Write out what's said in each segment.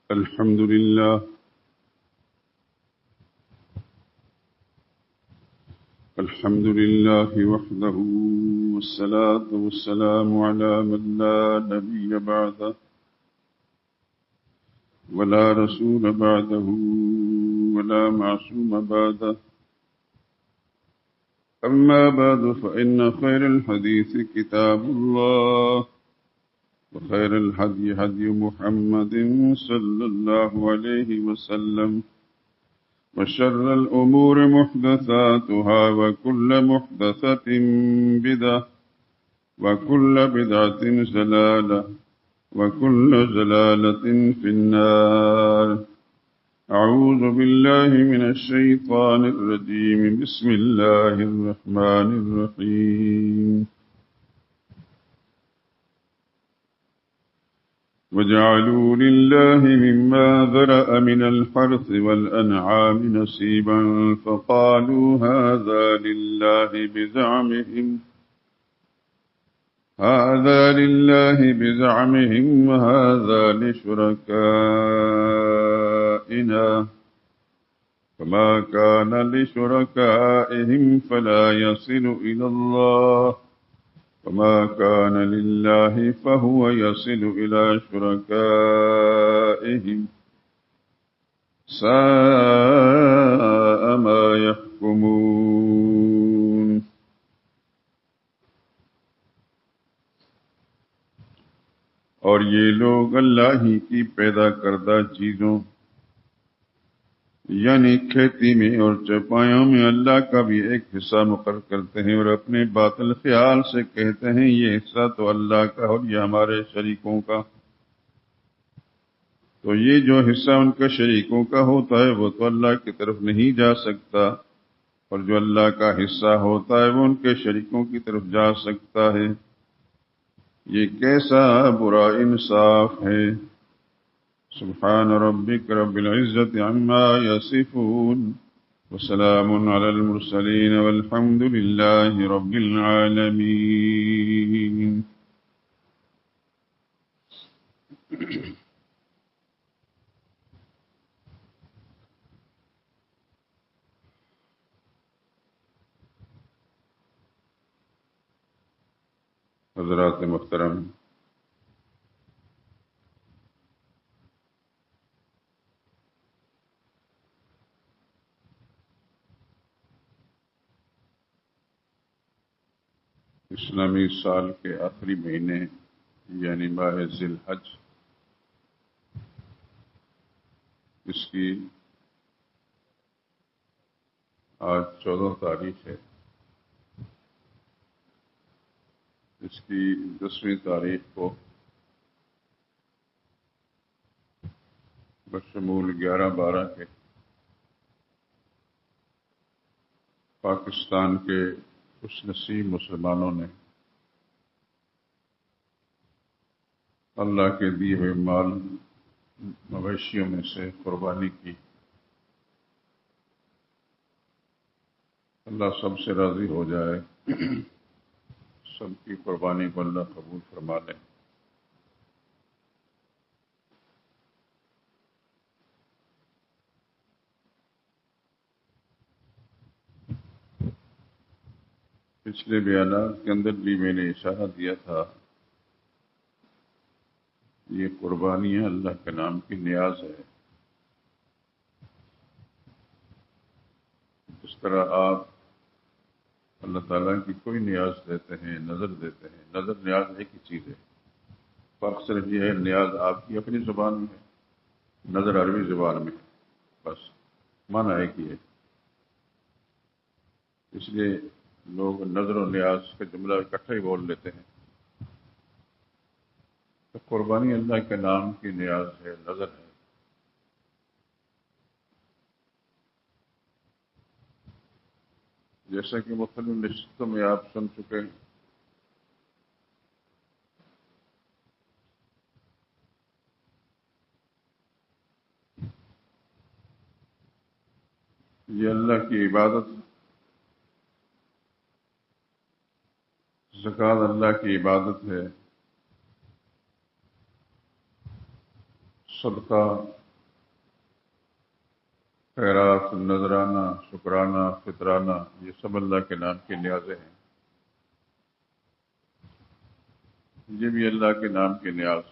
الحمد لله وحده، والصلاة والسلام على من لا نبي بعده ولا رسول بعده ولا معصوم بعده. أما بعد، فإن خير الحديث كتاب الله، وخير الهدي هدي محمد صلى الله عليه وسلم، وشر الأمور محدثاتها، وكل محدثة بدعة، وكل بدعة ضلالة، وكل ضلالة في النار. أعوذ بالله من الشيطان الرجيم. بسم الله الرحمن الرحيم. وجعلوا لله مما ذرأ من الحرث والأنعام نصيبا، فقالوا هذا لله بزعمهم وهذا لشركائنا، فما كان لشركائهم فلا يصل إلى الله، وما كان لله فهو يصل إلى شركائهم، ساء ما يحكمون. اور یہ لوگ اللہ ہی کی پیدا کردہ چیزوں یعنی کھیتی میں اور چوپایوں میں اللہ کا بھی ایک حصہ مقرر کرتے ہیں، اور اپنے باطل خیال سے کہتے ہیں یہ حصہ تو اللہ کا اور یہ ہمارے شریکوں کا. تو یہ جو حصہ ان کے شریکوں کا ہوتا ہے وہ تو اللہ کی طرف نہیں جا سکتا، اور جو اللہ کا حصہ ہوتا ہے وہ ان کے شریکوں کی طرف جا سکتا ہے. یہ کیسا برا انصاف ہے. سبحان ربک رب العزت عما یصفون، وسلام علی المرسلین، والحمد للہ رب العالمین. حضرات محترم، اسلامی سال کے آخری مہینے یعنی ماہ ذی الحج، اس کی آج 14 تاریخ ہے. اس کی 10ویں تاریخ کو بشمول 11-12 کے پاکستان کے خوش نصیب مسلمانوں نے اللہ کے دیے ہوئے مال مویشیوں میں سے قربانی کی. اللہ سب سے راضی ہو جائے، سب کی قربانی کو اللہ قبول فرما لے. پچھلے بیانات کے اندر بھی میں نے اشارہ دیا تھا، یہ قربانیاں اللہ کے نام کی نیاز ہے. جس طرح آپ اللہ تعالیٰ کی کوئی نیاز دیتے ہیں، نظر دیتے ہیں، نظر نیاز ایک ہی چیز ہے. فرق صرف یہ ہے نیاز آپ کی اپنی زبان میں ہے، نظر عربی زبان میں ہے، بس معنی ایک ہی ہے. اس لیے لوگ نظر و نیاز کا جملہ اکٹھا ہی بول لیتے ہیں. تو قربانی اللہ کے نام کی نیاز ہے، نظر ہے. جیسا کہ مختلف نشستوں میں آپ سن چکے ہیں، یہ اللہ کی عبادت، زکوٰۃ اللہ کی عبادت ہے، صدقہ خیرات، نذرانہ، شکرانہ، فطرانہ، یہ سب اللہ کے نام کے نیازیں ہیں. یہ بھی اللہ کے نام کے نیاز.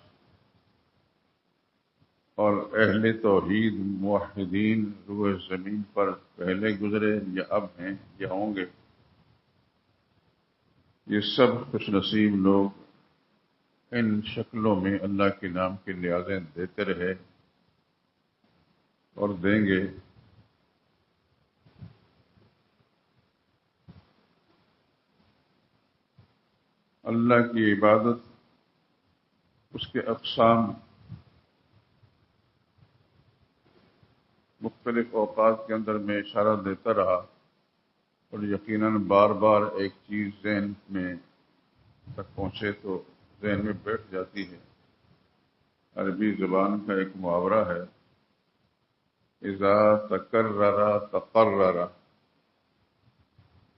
اور اہل توحید موحدین روئے زمین پر پہلے گزرے یا اب ہیں یا ہوں گے، یہ سب خوش نصیب لوگ ان شکلوں میں اللہ کے نام کے نیازیں دیتے رہے اور دیں گے. اللہ کی عبادت، اس کے اقسام مختلف اوقات کے اندر میں اشارہ دیتا رہا، اور یقیناً بار بار ایک چیز ذہن میں تک پہنچے تو ذہن میں بیٹھ جاتی ہے. عربی زبان کا ایک محاورہ ہے، اذا تکرر تقرر.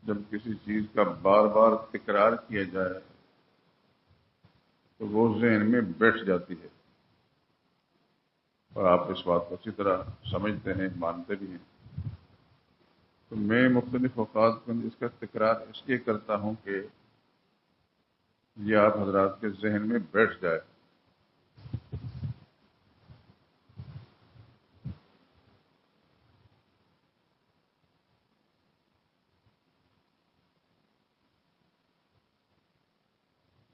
جب کسی چیز کا بار بار تکرار کیا جائے تو وہ ذہن میں بیٹھ جاتی ہے، اور آپ اس بات کو اچھی طرح سمجھتے ہیں، مانتے بھی ہیں. تو میں مختلف اوقات میں اس کا تکرار اس لیے کرتا ہوں کہ یہ آپ حضرات کے ذہن میں بیٹھ جائے.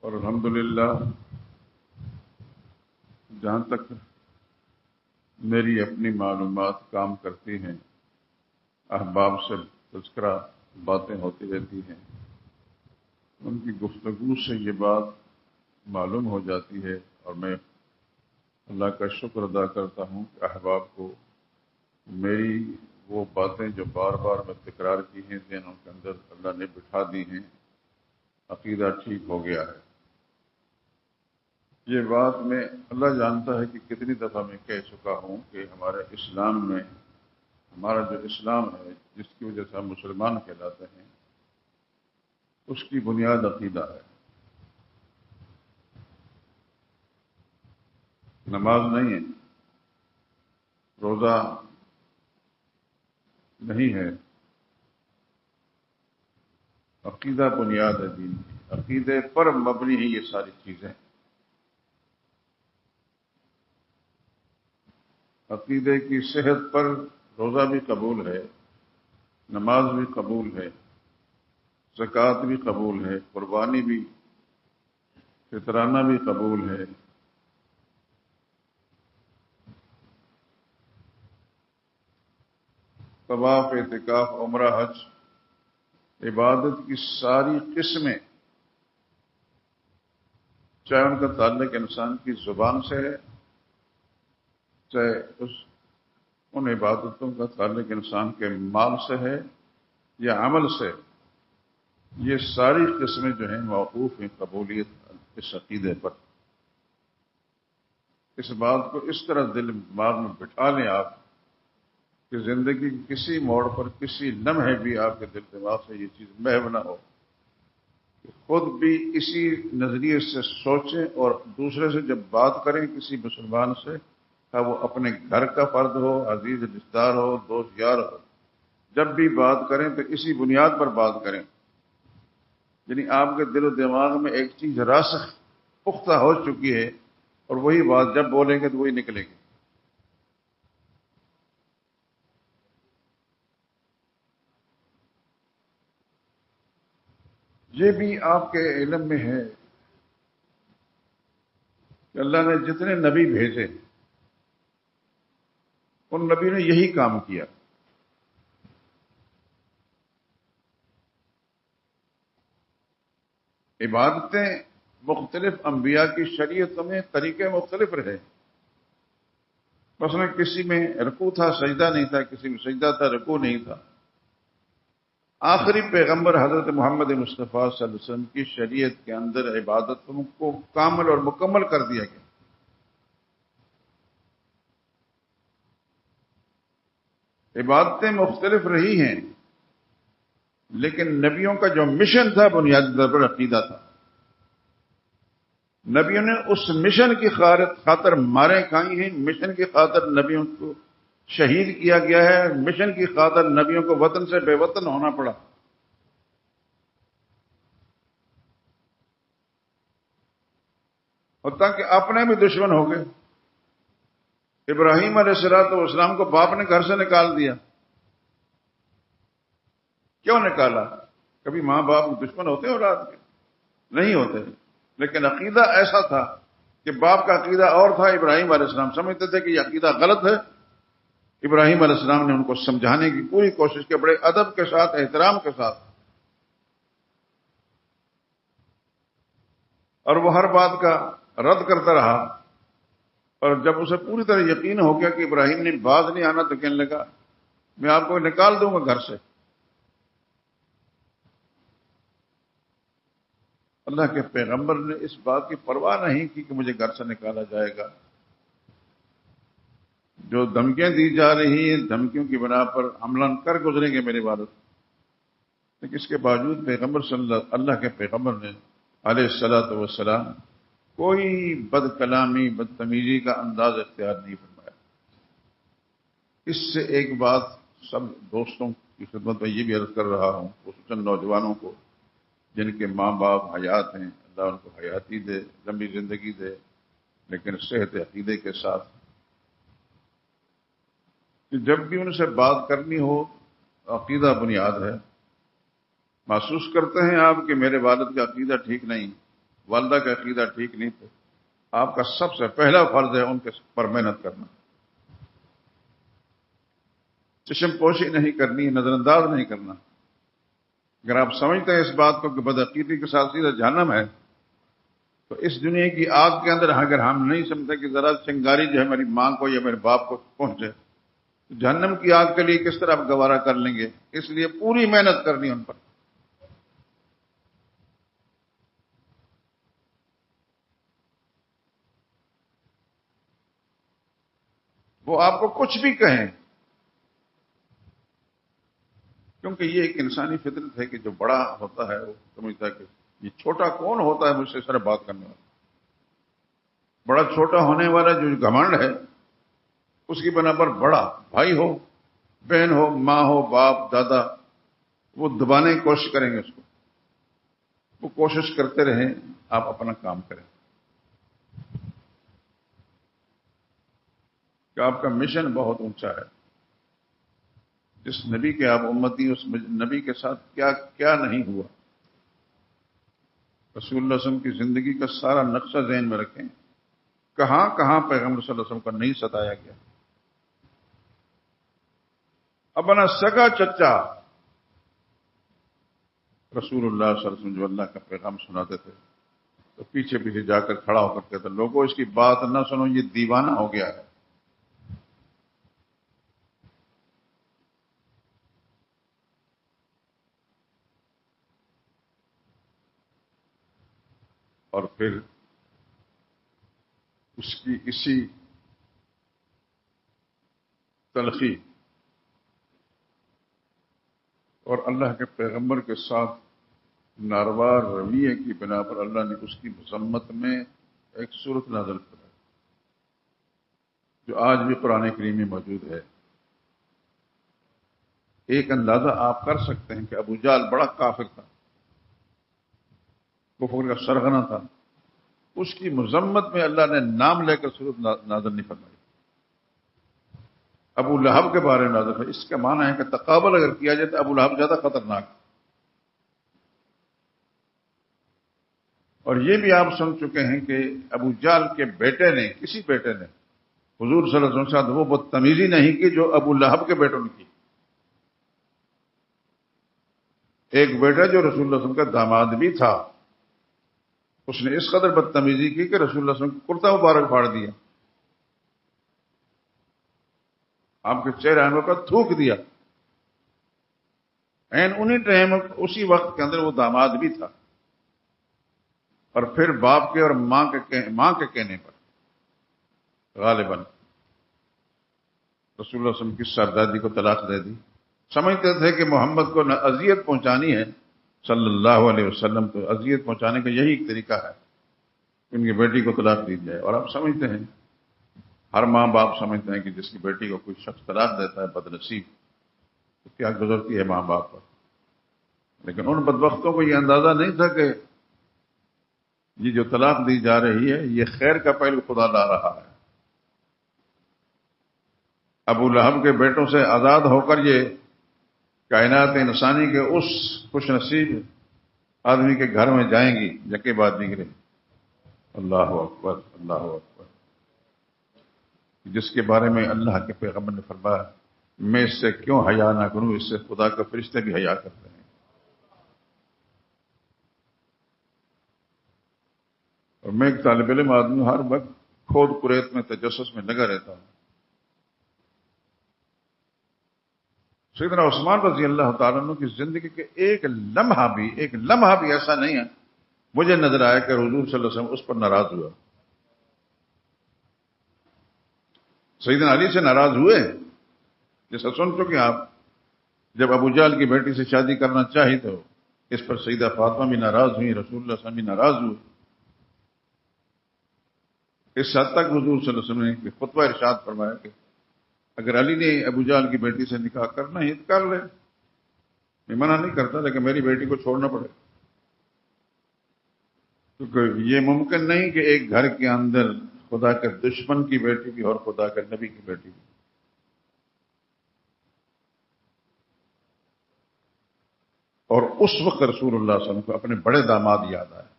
اور الحمدللہ جہاں تک میری اپنی معلومات کام کرتی ہیں، احباب سے تذکرہ باتیں ہوتی رہتی ہیں، ان کی گفتگو سے یہ بات معلوم ہو جاتی ہے، اور میں اللہ کا شکر ادا کرتا ہوں کہ احباب کو میری وہ باتیں جو بار بار میں تکرار کی ہیں ذہنوں کے اندر اللہ نے بٹھا دی ہیں، عقیدہ ٹھیک ہو گیا ہے. یہ بات میں اللہ جانتا ہے کہ کتنی دفعہ میں کہہ چکا ہوں کہ ہمارے اسلام میں، ہمارا جو اسلام ہے جس کی وجہ سے ہم مسلمان کہلاتے ہیں، اس کی بنیاد عقیدہ ہے. نماز نہیں ہے، روزہ نہیں ہے، عقیدہ بنیاد ہے دین کی. عقیدے پر مبنی ہے یہ ساری چیزیں. عقیدے کی صحت پر روزہ بھی قبول ہے، نماز بھی قبول ہے، زکوٰۃ بھی قبول ہے، قربانی بھی، فطرانہ بھی قبول ہے. طواف، اعتکاف، عمرہ، حج، عبادت کی ساری قسمیں، چاہے ان کا تعلق انسان کی زبان سے ہے، چاہے ان عبادتوں کا تعلق انسان کے مال سے ہے یا عمل سے، یہ ساری قسمیں جو ہیں موقوف ہیں قبولیت اس عقیدے پر. اس بات کو اس طرح دل دماغ میں بٹھا لیں آپ کہ زندگی کے کسی موڑ پر، کسی لمحے بھی آپ کے دل دماغ سے یہ چیز محو نہ ہو. خود بھی اسی نظریے سے سوچیں، اور دوسرے سے جب بات کریں کسی مسلمان سے، وہ اپنے گھر کا فرد ہو، عزیز رشتہ دار ہو، دوست یار ہو، جب بھی بات کریں تو اسی بنیاد پر بات کریں. یعنی آپ کے دل و دماغ میں ایک چیز راسخ پختہ ہو چکی ہے، اور وہی بات جب بولیں گے تو وہی نکلے گی. یہ بھی آپ کے علم میں ہے کہ اللہ نے جتنے نبی بھیجے ان نبی نے یہی کام کیا. عبادتیں مختلف انبیاء کی شریعتوں میں طریقے مختلف رہے. مثلا کسی میں رکوع تھا، سجدہ نہیں تھا، کسی میں سجدہ تھا، رکوع نہیں تھا. آخری پیغمبر حضرت محمد مصطفیٰ صلی اللہ علیہ وسلم کی شریعت کے اندر عبادتوں کو کامل اور مکمل کر دیا گیا. عبادتیں مختلف رہی ہیں، لیکن نبیوں کا جو مشن تھا بنیادی طور پر عقیدہ تھا. نبیوں نے اس مشن کی خاطر ماریں کھائی ہیں. مشن کی خاطر نبیوں کو شہید کیا گیا ہے، مشن کی خاطر نبیوں کو وطن سے بے وطن ہونا پڑا۔ اور تاکہ اپنے بھی دشمن ہو گئے۔ ابراہیم علیہ السلام کو باپ نے گھر سے نکال دیا۔ کیوں نکالا؟ کبھی ماں باپ دشمن ہوتے ہیں اولاد کے؟ نہیں ہوتے، لیکن عقیدہ ایسا تھا کہ باپ کا عقیدہ اور تھا، ابراہیم علیہ السلام سمجھتے تھے کہ یہ عقیدہ غلط ہے۔ ابراہیم علیہ السلام نے ان کو سمجھانے کی پوری کوشش کی، بڑے ادب کے ساتھ، احترام کے ساتھ، اور وہ ہر بات کا رد کرتا رہا۔ اور جب اسے پوری طرح یقین ہو گیا کہ ابراہیم نے باز نہیں آنا تو کہنے لگا میں آپ کو نکال دوں گا گھر سے۔ اللہ کے پیغمبر نے اس بات کی پرواہ نہیں کی کہ مجھے گھر سے نکالا جائے گا۔ جو دھمکیاں دی جا رہی ہیں، دھمکیوں کی بنا پر عملاً کر گزریں گے میرے والد، لیکن اس کے باوجود پیغمبر اللہ کے پیغمبر نے علیہ الصلوۃ والسلام کوئی بد کلامی، بدتمیزی کا انداز اختیار نہیں فرمایا۔ اس سے ایک بات سب دوستوں کی خدمت میں یہ بھی عرض کر رہا ہوں، خصوصاً نوجوانوں کو جن کے ماں باپ حیات ہیں، اللہ ان کو حیاتی دے، لمبی زندگی دے، لیکن صحت عقیدے کے ساتھ، کہ جب بھی ان سے بات کرنی ہو، عقیدہ بنیاد ہے۔ محسوس کرتے ہیں آپ کہ میرے والد کا عقیدہ ٹھیک نہیں، والدہ کا عقیدہ ٹھیک نہیں، تو آپ کا سب سے پہلا فرض ہے ان کے پر محنت کرنا، چشم پوشی نہیں کرنی، نظر انداز نہیں کرنا۔ اگر آپ سمجھتے ہیں اس بات کو کہ بدعقیدی کے ساتھ سیدھا جہنم ہے، تو اس دنیا کی آگ کے اندر اگر ہم نہیں سمجھتے کہ ذرا چنگاری جو ہے میری ماں کو یا میرے باپ کو پہنچے، تو جہنم کی آگ کے لیے کس طرح آپ گوارا کر لیں گے؟ اس لیے پوری محنت کرنی ان پر۔ وہ آپ کو کچھ بھی کہیں، کیونکہ یہ ایک انسانی فطرت ہے کہ جو بڑا ہوتا ہے وہ سمجھتا ہے کہ یہ چھوٹا کون ہوتا ہے مجھ سے سر بات کرنے والا۔ بڑا چھوٹا ہونے والا جو گھمنڈ ہے، اس کی بنا پر بڑا بھائی ہو، بہن ہو، ماں ہو، باپ، دادا، وہ دبانے کی کوشش کریں گے اس کو۔ وہ کوشش کرتے رہیں، آپ اپنا کام کریں کہ آپ کا مشن بہت اونچا ہے۔ جس نبی کے آپ امتی، اس نبی کے ساتھ کیا کیا نہیں ہوا، رسول اللہ صلی اللہ علیہ وسلم کی زندگی کا سارا نقشہ ذہن میں رکھیں، کہاں کہاں پیغمبر صلی اللہ علیہ وسلم کا نہیں ستایا گیا۔ اپنا سگا چچا رسول اللہ صلی اللہ علیہ وسلم جو اللہ کا پیغام سناتے تھے تو پیچھے پیچھے جا کر کھڑا ہو کر کہتے لوگوں اس کی بات نہ سنو، یہ دیوانہ ہو گیا ہے۔ اور پھر اس کی اسی تلخی اور اللہ کے پیغمبر کے ساتھ ناروا رویے کی بنا پر اللہ نے اس کی مذمت میں ایک سورت نازل کرائی، جو آج بھی قرآن کریم میں موجود ہے۔ ایک اندازہ آپ کر سکتے ہیں کہ ابو جہل بڑا کافر تھا، کفر کا سرغنہ تھا، اس کی مذمت میں اللہ نے نام لے کر سورت نازل نہیں فرمائی۔ ابو لہب کے بارے میں نازل ہے۔ اس کا معنی ہے کہ تقابل اگر کیا جائے تو ابو لہب زیادہ خطرناک ہے۔ اور یہ بھی آپ سن چکے ہیں کہ ابو جہل کے بیٹے نے، کسی بیٹے نے حضور صلی اللہ علیہ وسلم کے ساتھ وہ بدتمیزی نہیں کی جو ابو لہب کے بیٹوں نے کی۔ ایک بیٹا جو رسول اللہ صلی اللہ علیہ وسلم کا داماد بھی تھا، اس نے اس قدر بدتمیزی کی کہ رسول اللہ صلی اللہ علیہ وسلم کو کرتا مبارک پھاڑ دیا، آپ کے چہرے پر تھوک دیا۔ انہی ٹائم اسی وقت کے اندر وہ داماد بھی تھا، اور پھر باپ کے اور ماں کے کہنے پر غالباً رسول اللہ صلی اللہ علیہ وسلم کی شہزادی کو طلاق دے دی۔ سمجھتے تھے کہ محمد کو نہ اذیت پہنچانی ہے صلی اللہ علیہ وسلم، تو اذیت پہنچانے کا یہی ایک طریقہ ہے کہ ان کی بیٹی کو طلاق دی جائے۔ اور آپ سمجھتے ہیں ہر ماں باپ سمجھتے ہیں کہ جس کی بیٹی کو کوئی شخص طلاق دیتا ہے بد نصیب، تو کیا گزرتی ہے ماں باپ پر. لیکن ان بدبختوں کو یہ اندازہ نہیں تھا کہ یہ جو طلاق دی جا رہی ہے یہ خیر کا پہلو خدا لا رہا ہے. ابو لہب کے بیٹوں سے آزاد ہو کر یہ کائنات انسانی کے اس خوش نصیب آدمی کے گھر میں جائیں گی یکے بعد دیگرے. اللہ اکبر اللہ اکبر. جس کے بارے میں اللہ کے پیغمبر نے فرمایا میں اس سے کیوں حیا نہ کروں، اس سے خدا کے فرشتے بھی حیا کرتے ہیں. اور میں ایک طالب علم آدمی ہر وقت کھود کریت میں تجسس میں لگا رہتا ہوں. سیدنا عثمان رضی اللہ تعالیٰ عنہ کی زندگی کے ایک لمحہ بھی ایسا نہیں ہے مجھے نظر آیا کہ حضور صلی اللہ علیہ وسلم اس پر ناراض ہوا. سیدنا علی سے ناراض ہوئے جیسا سن چکے آپ، جب ابو جہل کی بیٹی سے شادی کرنا چاہی تو اس پر سیدہ فاطمہ بھی ناراض ہوئی، رسول اللہ صلی اللہ علیہ وسلم بھی ناراض ہوئے. اس حد تک حضور صلی اللہ علیہ وسلم نے خطبہ ارشاد فرمایا کہ اگر علی نے ابو جہل کی بیٹی سے نکاح کرنا ہے تو کر لے، میں منع نہیں کرتا، لیکن میری بیٹی کو چھوڑنا پڑے. کیونکہ یہ ممکن نہیں کہ ایک گھر کے اندر خدا کے دشمن کی بیٹی بھی اور خدا کے نبی کی بیٹی بھی. اور اس وقت رسول اللہ صلی اللہ علیہ وسلم کو اپنے بڑے داماد یاد آئے،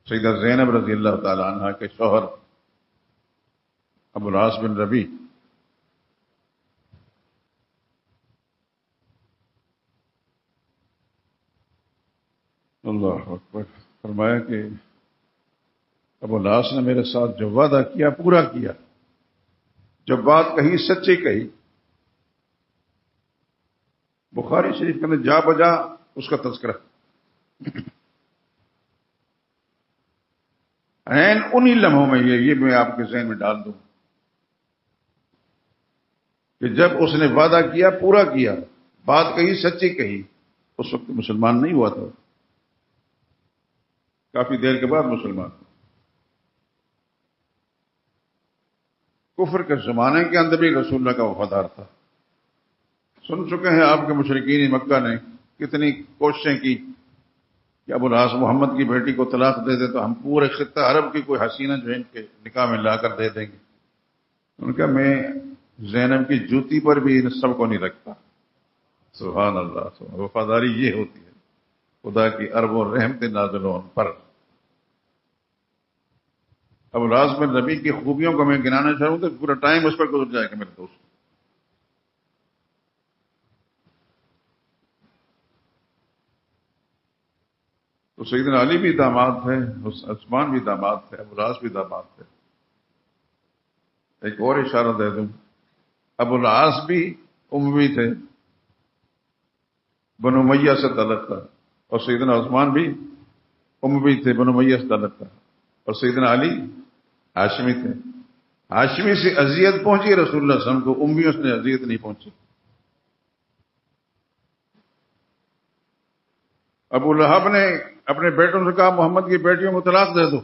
سیدہ زینب رضی اللہ تعالی عنہا کے شوہر ابو العاص بن ربیع. اللہ اکبر. فرمایا کہ ابو العاص نے میرے ساتھ جو وعدہ کیا پورا کیا، جو بات کہی سچی کہی. بخاری شریف کے اندر جا بجا اس کا تذکرہ عین انہی لمحوں میں یہ میں آپ کے ذہن میں ڈال دوں کہ جب اس نے وعدہ کیا پورا کیا، بات کہی سچی کہی. اس وقت مسلمان نہیں ہوا تھا، کافی دیر کے بعد مسلمان. کفر کے زمانے کے اندر بھی رسول اللہ کا وفادار تھا. سن چکے ہیں آپ کے مشرکین مکہ نے کتنی کوششیں کی کہ ابو العاص محمد کی بیٹی کو طلاق دے دے تو ہم پورے خطہ عرب کی کوئی حسینہ جو ہے ان کے نکاح میں لا کر دے دیں گے. ان کا میں زینب کی جوتی پر بھی ان سب کو نہیں رکھتا. سبحان اللہ. وفاداری یہ ہوتی ہے، خدا کی ارب و رحمت نازل ان پر. ابو العاص بن ربیع کی خوبیوں کو میں گنانا چاہوں تو پورا ٹائم اس پر گزر جائے گا میرے دوست. تو سیدنا علی بھی داماد تھے، عثمان بھی داماد تھے، ابو العاص بھی داماد تھے. ایک اور اشارہ دے دوں، ابو العاص بھی اموی تھے، بنو امیہ سے تعلق تھا، اور سیدنا عثمان بھی اموی تھے، بنو امیہ سے تعلق تھا، اور سیدنا علی ہاشمی تھے. ہاشمی سے اذیت پہنچی رسول اللہ صلی اللہ علیہ وسلم کو، امویوں سے اذیت نہیں پہنچی. ابو لہب نے اپنے بیٹوں سے کہا محمد کی بیٹیوں کو طلاق دے دو،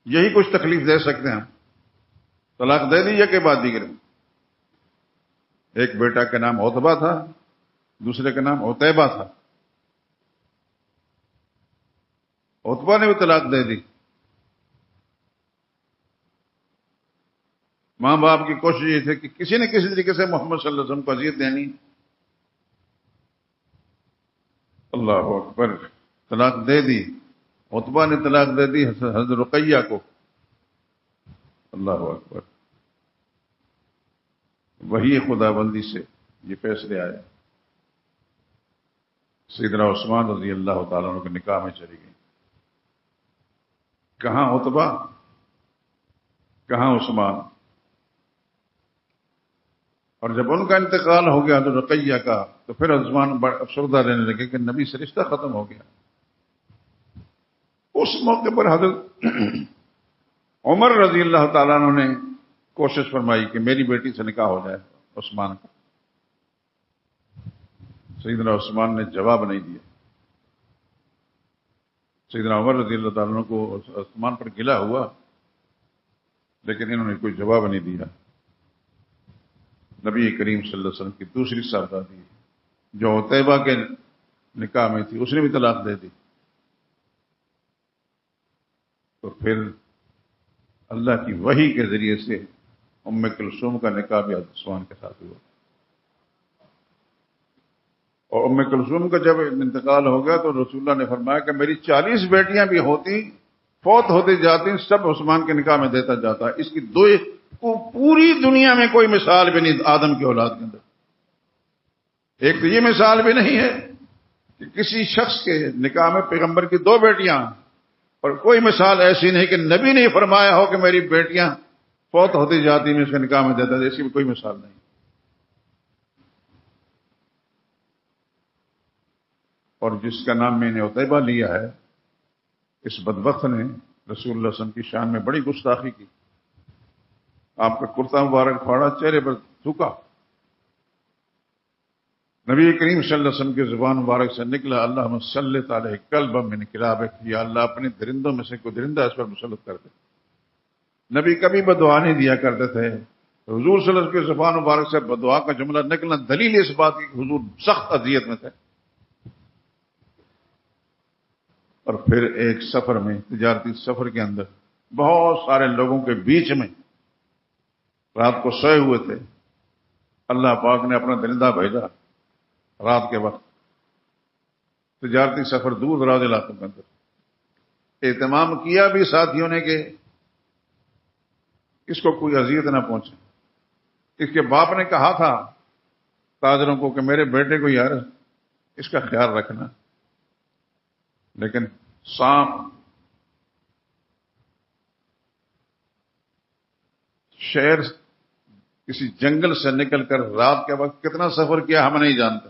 یہی کچھ تکلیف دے سکتے ہیں ہم. طلاق دے دیجیے کہ بعد دیگر. ایک بیٹا کا نام عتبہ تھا، دوسرے کا نام عتیبہ تھا. عتبہ نے بھی طلاق دے دی. ماں باپ کی کوشش یہ تھی کہ کسی نہ کسی طریقے سے محمد صلی اللہ علیہ وسلم کو اذیت دینی. اللہ اکبر. طلاق دے دی. عتبہ نے طلاق دے دی حضرت رقیہ کو. اللہ اکبر. وہی خدا بندی سے یہ فیصلے آئے. سیدنا عثمان رضی اللہ تعالیٰ عنہ کے نکاح میں چلی گئی. کہاں عتبہ کہاں عثمان. اور جب ان کا انتقال ہو گیا حضرت رقیہ کا تو پھر عثمان افسردہ رہنے لگے کہ نبی سے رشتہ ختم ہو گیا. اس موقع پر حضرت عمر رضی اللہ تعالیٰ عنہ نے کوشش فرمائی کہ میری بیٹی سے نکاح ہو جائے عثمان کا. سیدنا عثمان نے جواب نہیں دیا. سیدنا عمر رضی اللہ تعالیٰ عنہ کو عثمان پر گلہ ہوا لیکن انہوں نے کوئی جواب نہیں دیا۔ نبی کریم صلی اللہ علیہ وسلم کی دوسری صاحبزادی جو عتیبہ کے نکاح میں تھی، اس نے بھی طلاق دے دی۔ تو پھر اللہ کی وحی کے ذریعے سے ام کلثوم کا نکاح بھی حضرت عثمان کے ساتھ ہوا، اور ام کلثوم کا جب انتقال ہو گیا تو رسول اللہ نے فرمایا کہ میری 40 بیٹیاں بھی ہوتی، فوت ہوتی جاتی، سب عثمان کے نکاح میں دیتا جاتا۔ اس کی پوری دنیا میں کوئی مثال بھی نہیں آدم کی اولاد کے اندر۔ ایک تو یہ مثال بھی نہیں ہے کہ کسی شخص کے نکاح میں پیغمبر کی 2 بیٹیاں، اور کوئی مثال ایسی نہیں کہ نبی نے فرمایا ہو کہ میری بیٹیاں فوت ہوتی جاتی میں اس کے نکاح میں دیتا، ایسی بھی کوئی مثال نہیں۔ اور جس کا نام میں نے عتیبہ لیا ہے، اس بدبخت نے رسول اللہ صلی اللہ علیہ وسلم کی شان میں بڑی گستاخی کی۔ آپ کا کرتا مبارک پھاڑا، چہرے پر تھوکا۔ نبی کریم صلی اللہ علیہ وسلم کی زبان مبارک سے نکلا، اللہم سلط علیہ کلبا من کلابک، یا اللہ اپنے درندوں میں سے کوئی درندہ اس پر مسلط کر دے۔ نبی کبھی بدعا نہیں دیا کرتے تھے، حضور صلی اللہ علیہ وسلم کی زبان مبارک سے بدعا کا جملہ نکلنا دلیل اس بات کی کہ حضور سخت اذیت میں تھے۔ اور پھر ایک سفر میں، تجارتی سفر کے اندر، بہت سارے لوگوں کے بیچ میں رات کو سوئے ہوئے تھے، اللہ پاک نے اپنا درندہ بھیجا رات کے وقت، تجارتی سفر دور دراز علاقوں کے اندر۔ اہتمام کیا بھی ساتھیوں نے کہ اس کو کوئی اذیت نہ پہنچے۔ اس کے باپ نے کہا تھا تاجروں کو کہ میرے بیٹے کو یار اس کا خیال رکھنا، لیکن سانپ شہر کسی جنگل سے نکل کر رات کے وقت کتنا سفر کیا ہم نہیں جانتے،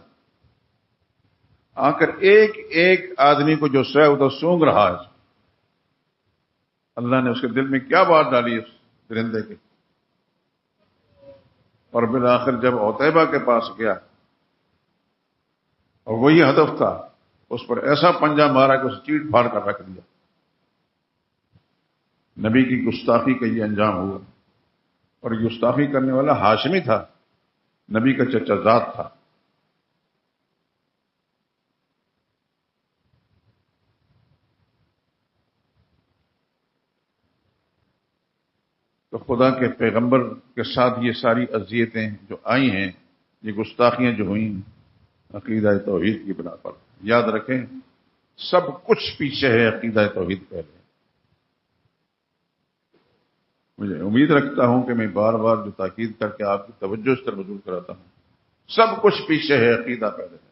آ کر ایک ایک آدمی کو جو سویا ہوتا سونگ رہا ہے۔ اللہ نے اس کے دل میں کیا بات ڈالی اس درندے کے، اور بالآخر جب عتیبہ کے پاس گیا اور وہی ہدف تھا، اس پر ایسا پنجہ مارا کہ اسے چیٹ پھاڑ کر رکھ دیا۔ نبی کی گستاخی کا یہ انجام ہوا، اور گستاخی کرنے والا ہاشمی تھا، نبی کا چچا زاد تھا۔ تو خدا کے پیغمبر کے ساتھ یہ ساری اذیتیں جو آئی ہیں، یہ گستاخیاں جو ہوئیں، عقیدہ توحید کی بنا پر، یاد رکھیں سب کچھ پیچھے ہے عقیدہ توحید پہلے۔ مجھے امید رکھتا ہوں کہ میں بار بار جو تاکید کر کے آپ کی توجہ اس طرف مبذول کراتا ہوں، سب کچھ پیچھے ہے، عقیدہ پہلے ہے۔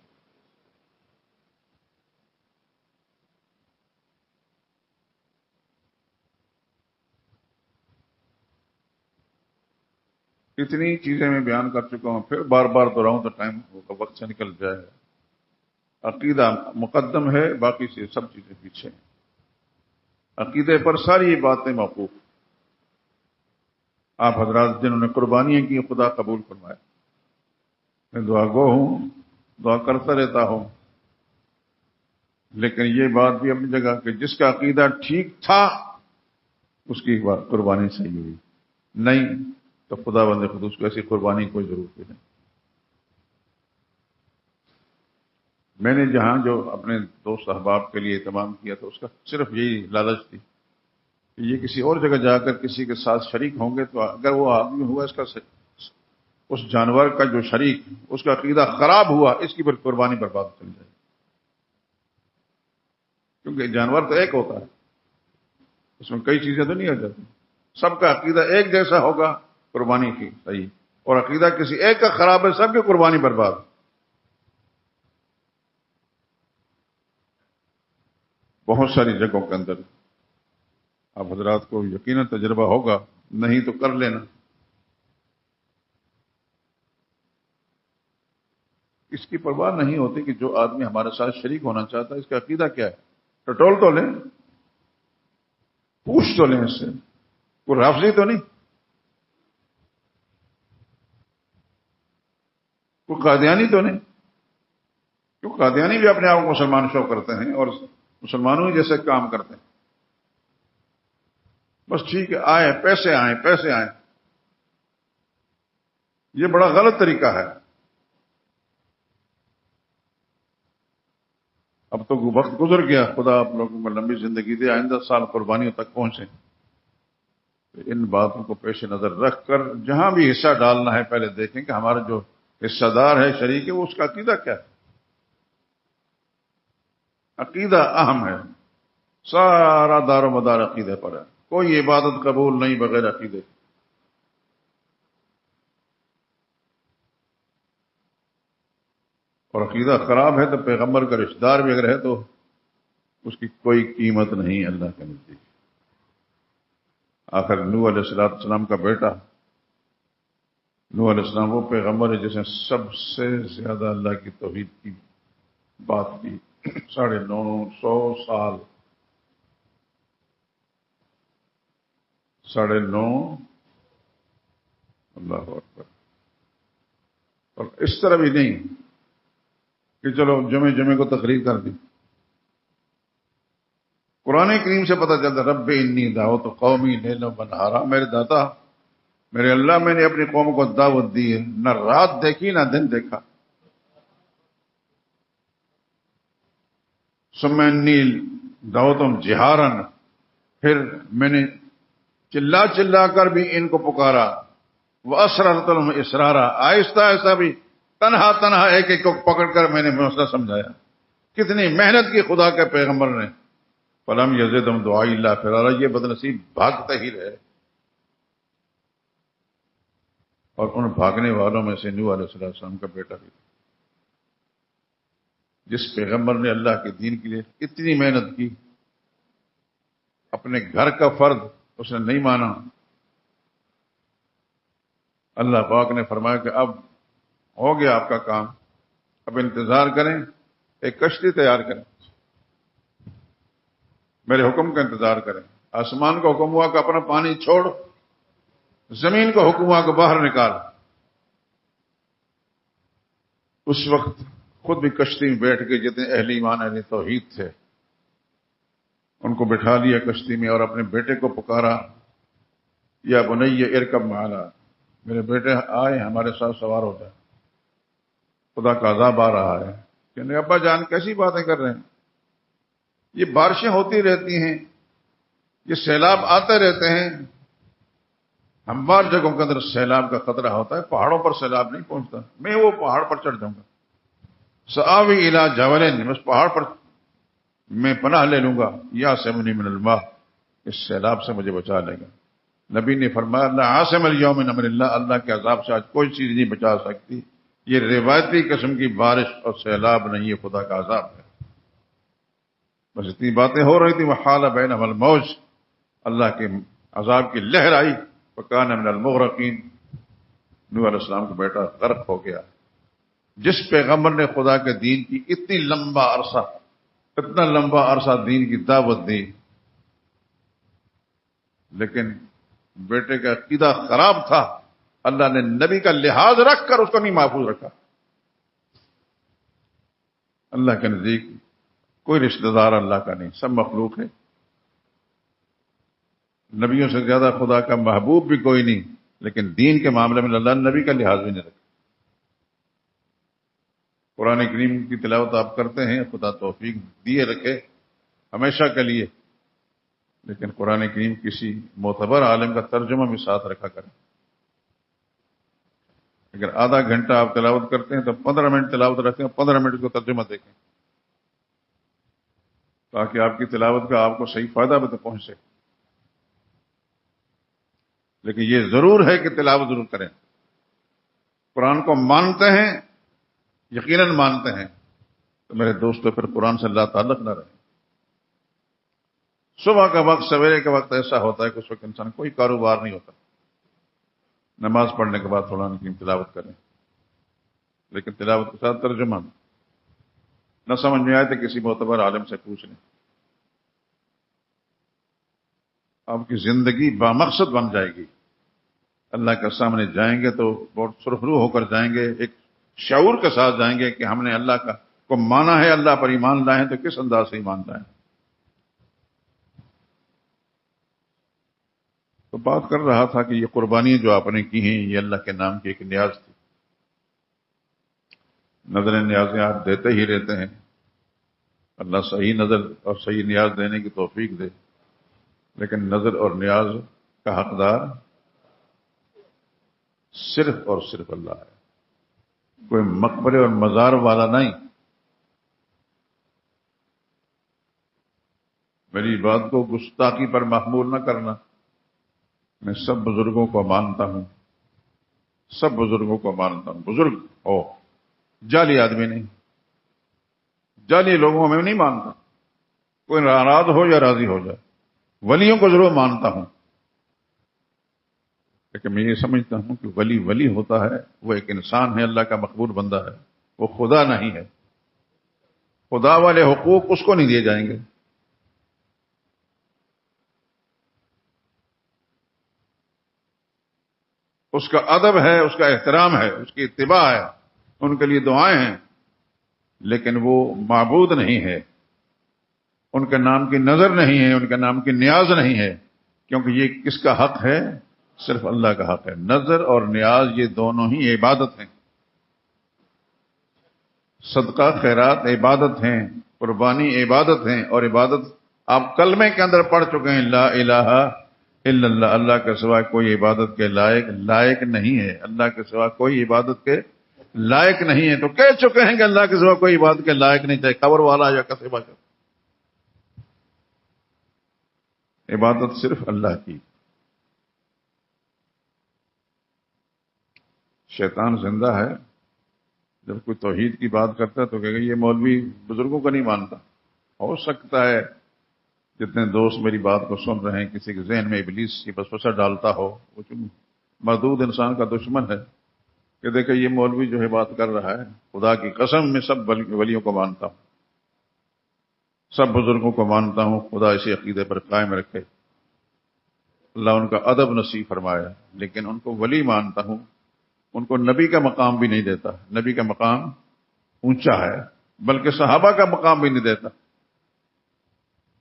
اتنی چیزیں میں بیان کر چکا ہوں، پھر بار بار دہراؤں تو ٹائم وقت سے نکل جائے گا۔ عقیدہ مقدم ہے، باقی سے سب چیزیں پیچھے ہیں۔ عقیدے پر ساری باتیں موقوف۔ آپ حضرات جنہوں نے قربانیاں کی، خدا قبول فرمائے۔ میں دعا گو ہوں، دعا کرتا رہتا ہوں، لیکن یہ بات بھی اپنی جگہ کہ جس کا عقیدہ ٹھیک تھا اس کی قربانی صحیح ہوئی، نہیں تو خدا بندے خود اس کو ایسی قربانی کوئی ضرورت نہیں۔ میں نے جہاں جو اپنے دوست احباب کے لیے اہتمام کیا تھا، اس کا صرف یہی لالچ تھی کہ یہ کسی اور جگہ جا کر کسی کے ساتھ شریک ہوں گے تو اگر وہ آدمی ہوا اس جانور کا جو شریک، اس کا عقیدہ خراب ہوا، اس کی پھر قربانی برباد چل جائے، کیونکہ جانور تو ایک ہوتا ہے، اس میں کئی چیزیں تو نہیں آ جاتی۔ سب کا عقیدہ ایک جیسا ہوگا، قربانی کی صحیح، اور عقیدہ کسی ایک کا خراب ہے، سب کی قربانی برباد۔ بہت ساری جگہوں کے اندر آپ حضرات کو یقیناً تجربہ ہوگا، نہیں تو کر لینا۔ اس کی پرواہ نہیں ہوتی کہ جو آدمی ہمارے ساتھ شریک ہونا چاہتا ہے اس کا عقیدہ کیا ہے، ٹٹول تو لیں، پوچھ تو لیں، اس سے کوئی رافضی تو نہیں، کوئی قادیانی تو نہیں، کیونکہ قادیانی بھی اپنے آپ کو مسلمان شو کرتے ہیں اور مسلمانوں ہی جیسے کام کرتے ہیں۔ بس ٹھیک ہے، آئے پیسے آئیں پیسے آئیں، یہ بڑا غلط طریقہ ہے۔ اب تو وقت گزر گیا، خدا آپ لوگوں کو لمبی زندگی دے، آئندہ سال قربانیوں تک پہنچے۔ ان باتوں کو پیش نظر رکھ کر جہاں بھی حصہ ڈالنا ہے پہلے دیکھیں کہ ہمارا جو حصہ دار ہے، شریک ہے، وہ اس کا عقیدہ کیا ہے۔ عقیدہ اہم ہے، سارا دار و مدار عقیدے پر ہے، کوئی عبادت قبول نہیں بغیر عقیدے۔ اور عقیدہ خراب ہے تو پیغمبر کا رشتہ دار بھی اگر ہے تو اس کی کوئی قیمت نہیں اللہ کے نزدیک۔ آخر نوح علیہ السلام کا بیٹا نوح علیہ السلام وہ پیغمبر ہے جس نے سب سے زیادہ اللہ کی توحید کی بات کی، 950 سال، 9.5، اللہ اکبر۔ اور اس طرح بھی نہیں کہ چلو جمعے کو تقریر کر دی۔ قرآن کریم سے پتہ چلتا رب انی دعوت قومی لیلا و نہارا، میرے داتا، میرے اللہ، میں نے اپنی قوم کو دعوت دی ہے، نہ رات دیکھی نہ دن دیکھا۔ ثم انی دعوتہم جہارا، پھر میں نے چلا کر بھی ان کو پکارا، واسررت لہم اسرارا، آہستہ آہستہ بھی، تنہا ایک ایک کو پکڑ کر میں نے مسئلہ سمجھایا۔ کتنی محنت کی خدا کے پیغمبر نے، فلم یزدہم دعائی الا فرارا، یہ بدنصیب بھاگتے ہی رہے۔ اور ان بھاگنے والوں میں سے نوح علیہ السلام کا بیٹا بھی، جس پیغمبر نے اللہ کے دین کے لیے اتنی محنت کی، اپنے گھر کا فرض اس نے نہیں مانا۔ اللہ پاک نے فرمایا کہ اب ہو گیا آپ کا کام، اب انتظار کریں، ایک کشتی تیار کریں، میرے حکم کا انتظار کریں۔ آسمان کا حکم ہوا کہ اپنا پانی چھوڑ، زمین کا حکم ہوا کہ باہر نکال۔ اس وقت خود بھی کشتی میں بیٹھ کے جتنے اہل ایمان اہل توحید تھے ان کو بٹھا لیا کشتی میں، اور اپنے بیٹے کو پکارا، یا بنی ارکب معنا، میرے بیٹے آئے ہمارے ساتھ سوار ہو جائے، خدا کا عذاب آ رہا ہے۔ کہنے ابا جان کیسی باتیں کر رہے ہیں، یہ بارشیں ہوتی رہتی ہیں، یہ سیلاب آتے رہتے ہیں، ہموار جگہوں کے اندر سیلاب کا خطرہ ہوتا ہے، پہاڑوں پر سیلاب نہیں پہنچتا، میں وہ پہاڑ پر چڑھ جاؤں گا، سآوی الی جبل، اس پہاڑ پر میں پناہ لے لوں گا، یا سمنی من الماء، اس سیلاب سے مجھے بچا لے گا۔ نبی نے فرمایا لا عاصم اليوم من امر اللہ، اللہ کے عذاب سے آج کوئی چیز نہیں بچا سکتی، یہ روایتی قسم کی بارش اور سیلاب نہیں، یہ خدا کا عذاب ہے۔ بس اتنی باتیں ہو رہی تھی، وحال بینہما الموج، اللہ کے عذاب کی لہر آئی، فکان من المغرقین، نوح علیہ السلام کا بیٹا غرق ہو گیا۔ جس پیغمبر نے خدا کے دین کی اتنا لمبا عرصہ دین کی دعوت دی، لیکن بیٹے کا عقیدہ خراب تھا، اللہ نے نبی کا لحاظ رکھ کر اس کو نہیں محفوظ رکھا۔ اللہ کے نزدیک کوئی رشتہ دار اللہ کا نہیں، سب مخلوق ہے۔ نبیوں سے زیادہ خدا کا محبوب بھی کوئی نہیں، لیکن دین کے معاملے میں اللہ نے نبی کا لحاظ بھی نہیں رکھا۔ قرآن کریم کی تلاوت آپ کرتے ہیں، خدا توفیق دیے رکھے ہمیشہ کے لیے، لیکن قرآن کریم کسی معتبر عالم کا ترجمہ بھی ساتھ رکھا کریں۔ اگر آدھا گھنٹہ آپ تلاوت کرتے ہیں تو 15 منٹ تلاوت رکھیں، 15 منٹ کو ترجمہ دیکھیں، تاکہ آپ کی تلاوت کا آپ کو صحیح فائدہ بھی تو پہنچ سکے۔ لیکن یہ ضرور ہے کہ تلاوت ضرور کریں۔ قرآن کو مانتے ہیں، یقیناً مانتے ہیں، تو میرے دوستو پھر قرآن سے اللہ تعلق نہ رہے۔ صبح کا وقت، سویرے کا وقت ایسا ہوتا ہے کہ اس وقت انسان کوئی کاروبار نہیں ہوتا، نماز پڑھنے کے بعد قرآن کی تلاوت کریں، لیکن تلاوت کے ساتھ ترجمہ نہ سمجھ میں آئے تو کسی معتبر عالم سے پوچھ لیں، آپ کی زندگی بامقصد بن جائے گی۔ اللہ کے سامنے جائیں گے تو بہت سرخرو ہو کر جائیں گے، ایک شعور کے ساتھ جائیں گے کہ ہم نے اللہ کو مانا ہے، اللہ پر ایمان لائے ہیں تو کس انداز سے ایمان لائیں۔ تو بات کر رہا تھا کہ یہ قربانیاں جو آپ نے کی ہیں یہ اللہ کے نام کی ایک نیاز تھی. نظر نیازیں آپ دیتے ہی رہتے ہیں. اللہ صحیح نظر اور صحیح نیاز دینے کی توفیق دے، لیکن نظر اور نیاز کا حقدار صرف اور صرف اللہ ہے، کوئی مقبرے اور مزار والا نہیں. میری بات کو گستاخی پر محمول نہ کرنا. میں سب بزرگوں کو مانتا ہوں، سب بزرگوں کو مانتا ہوں. بزرگ ہو، جعلی آدمی نہیں، جعلی لوگوں میں نہیں مانتا. کوئی ناراض ہو یا راضی ہو جائے، ولیوں کو ضرور مانتا ہوں. لیکن میں یہ سمجھتا ہوں کہ ولی ولی ہوتا ہے، وہ ایک انسان ہے، اللہ کا مقبول بندہ ہے، وہ خدا نہیں ہے. خدا والے حقوق اس کو نہیں دیے جائیں گے. اس کا ادب ہے، اس کا احترام ہے، اس کی اتباع ہے، ان کے لیے دعائیں ہیں، لیکن وہ معبود نہیں ہے. ان کے نام کی نظر نہیں ہے، ان کے نام کی نیاز نہیں ہے، کیونکہ یہ کس کا حق ہے؟ صرف اللہ کا حق ہے. نظر اور نیاز یہ دونوں ہی عبادت ہیں. صدقہ خیرات عبادت ہیں، قربانی عبادت ہیں، اور عبادت آپ کلمے کے اندر پڑھ چکے ہیں، لا الہ الا اللہ، اللہ کے سوا کوئی عبادت کے لائق نہیں ہے. اللہ کے سوا کوئی عبادت کے لائق نہیں ہے. تو کہہ چکے ہیں کہ اللہ کے سوا کوئی عبادت کے لائق نہیں، چاہے قبر والا یا کسے کا. عبادت صرف اللہ کی. شیطان زندہ ہے. جب کوئی توحید کی بات کرتا ہے تو کہے گا یہ مولوی بزرگوں کو نہیں مانتا. ہو سکتا ہے جتنے دوست میری بات کو سن رہے ہیں کسی کے ذہن میں ابلیس کی وسوسہ ڈالتا ہو. وہ مردود انسان کا دشمن ہے کہ دیکھیں یہ مولوی جو ہے بات کر رہا ہے، خدا کی قسم میں سب ولیوں کو مانتا ہوں، سب بزرگوں کو مانتا ہوں. خدا اسی عقیدے پر قائم رکھے، اللہ ان کا ادب نصیب فرمایا. لیکن ان کو ولی مانتا ہوں، ان کو نبی کا مقام بھی نہیں دیتا. نبی کا مقام اونچا ہے، بلکہ صحابہ کا مقام بھی نہیں دیتا.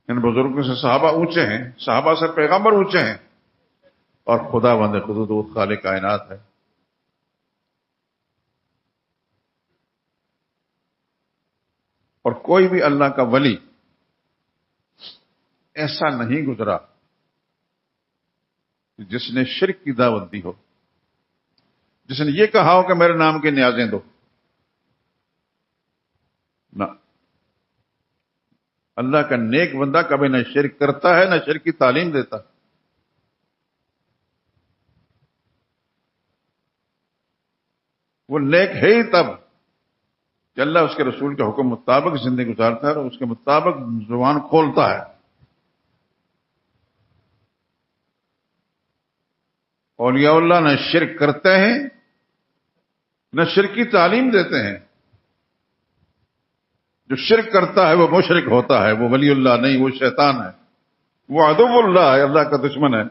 ان بزرگوں سے صحابہ اونچے ہیں، صحابہ سے پیغمبر اونچے ہیں، اور خدا بند خود خالق کائنات ہے. اور کوئی بھی اللہ کا ولی ایسا نہیں گزرا جس نے شرک کی دعوت دی ہو، جس نے یہ کہا ہو کہ میرے نام کی نیازیں دو. نہ، اللہ کا نیک بندہ کبھی نہ شرک کرتا ہے، نہ شرک کی تعلیم دیتا. وہ نیک ہے ہی تب کہ اللہ اس کے رسول کے حکم مطابق زندگی گزارتا ہے اور اس کے مطابق زبان کھولتا ہے. اولیاء اللہ نہ شرک کرتے ہیں، نہ شرک کی تعلیم دیتے ہیں. جو شرک کرتا ہے وہ مشرک ہوتا ہے، وہ ولی اللہ نہیں، وہ شیطان ہے، وہ عدو اللہ ہے، اللہ کا دشمن ہے.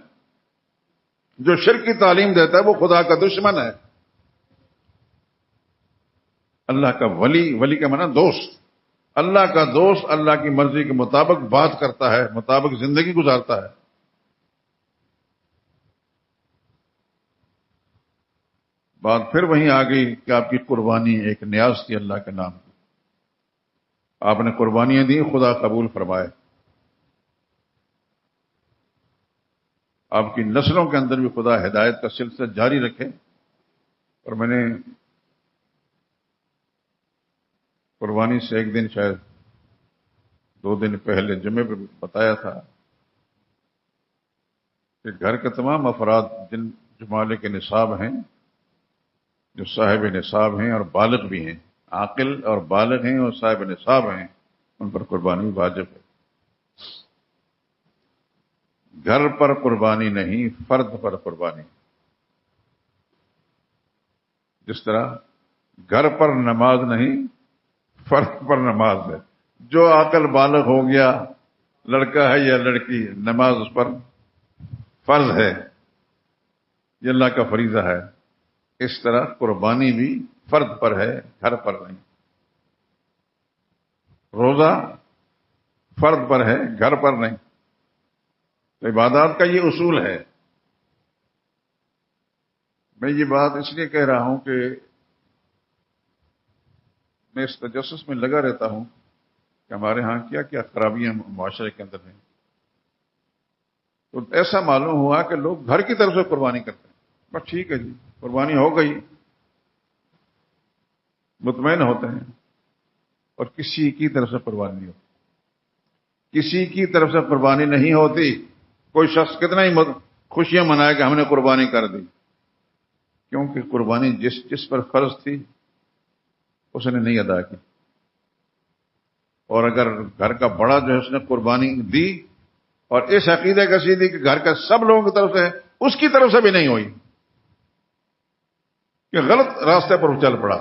جو شرک کی تعلیم دیتا ہے وہ خدا کا دشمن ہے. اللہ کا ولی کا معنی دوست. اللہ کا دوست اللہ کی مرضی کے مطابق بات کرتا ہے، مطابق زندگی گزارتا ہے. بات پھر وہیں آ گئی کہ آپ کی قربانی ایک نیاز تھی اللہ کے نام کی. آپ نے قربانیاں دی، خدا قبول فرمائے. آپ کی نسلوں کے اندر بھی خدا ہدایت کا سلسلہ جاری رکھے. اور میں نے قربانی سے ایک دن شاید 2 دن پہلے جمعے پہ بتایا تھا کہ گھر کے تمام افراد جن جمالے کے نصاب ہیں، جو صاحب نصاب ہیں اور بالغ بھی ہیں، عاقل اور بالغ ہیں اور صاحب نصاب ہیں، ان پر قربانی واجب ہے. گھر پر قربانی نہیں، فرد پر قربانی. جس طرح گھر پر نماز نہیں، فرد پر نماز ہے. جو عاقل بالغ ہو گیا، لڑکا ہے یا لڑکی، نماز اس پر فرض ہے، یہ اللہ کا فریضہ ہے. اس طرح قربانی بھی فرد پر ہے، گھر پر نہیں. روزہ فرد پر ہے، گھر پر نہیں. تو عبادات کا یہ اصول ہے میں یہ بات اس لیے کہہ رہا ہوں کہ میں اس تجسس میں لگا رہتا ہوں کہ ہمارے ہاں کیا کیا خرابیاں معاشرے کے اندر ہیں. تو ایسا معلوم ہوا کہ لوگ گھر کی طرف سے قربانی کرتے ہیں. بس ٹھیک ہے جی، قربانی ہو گئی، مطمئن ہوتے ہیں، اور کسی کی طرف سے قربانی نہیں ہوتی. کسی کی طرف سے قربانی نہیں ہوتی. کوئی شخص کتنا ہی خوشیاں منائے کہ ہم نے قربانی کر دی، کیونکہ قربانی جس پر فرض تھی اس نے نہیں ادا کی. اور اگر گھر کا بڑا جو ہے اس نے قربانی دی اور اس عقیدے کا سی دی کہ گھر کا سب لوگوں کی طرف سے ہے، اس کی طرف سے بھی نہیں ہوئی کہ غلط راستے پر چل پڑا.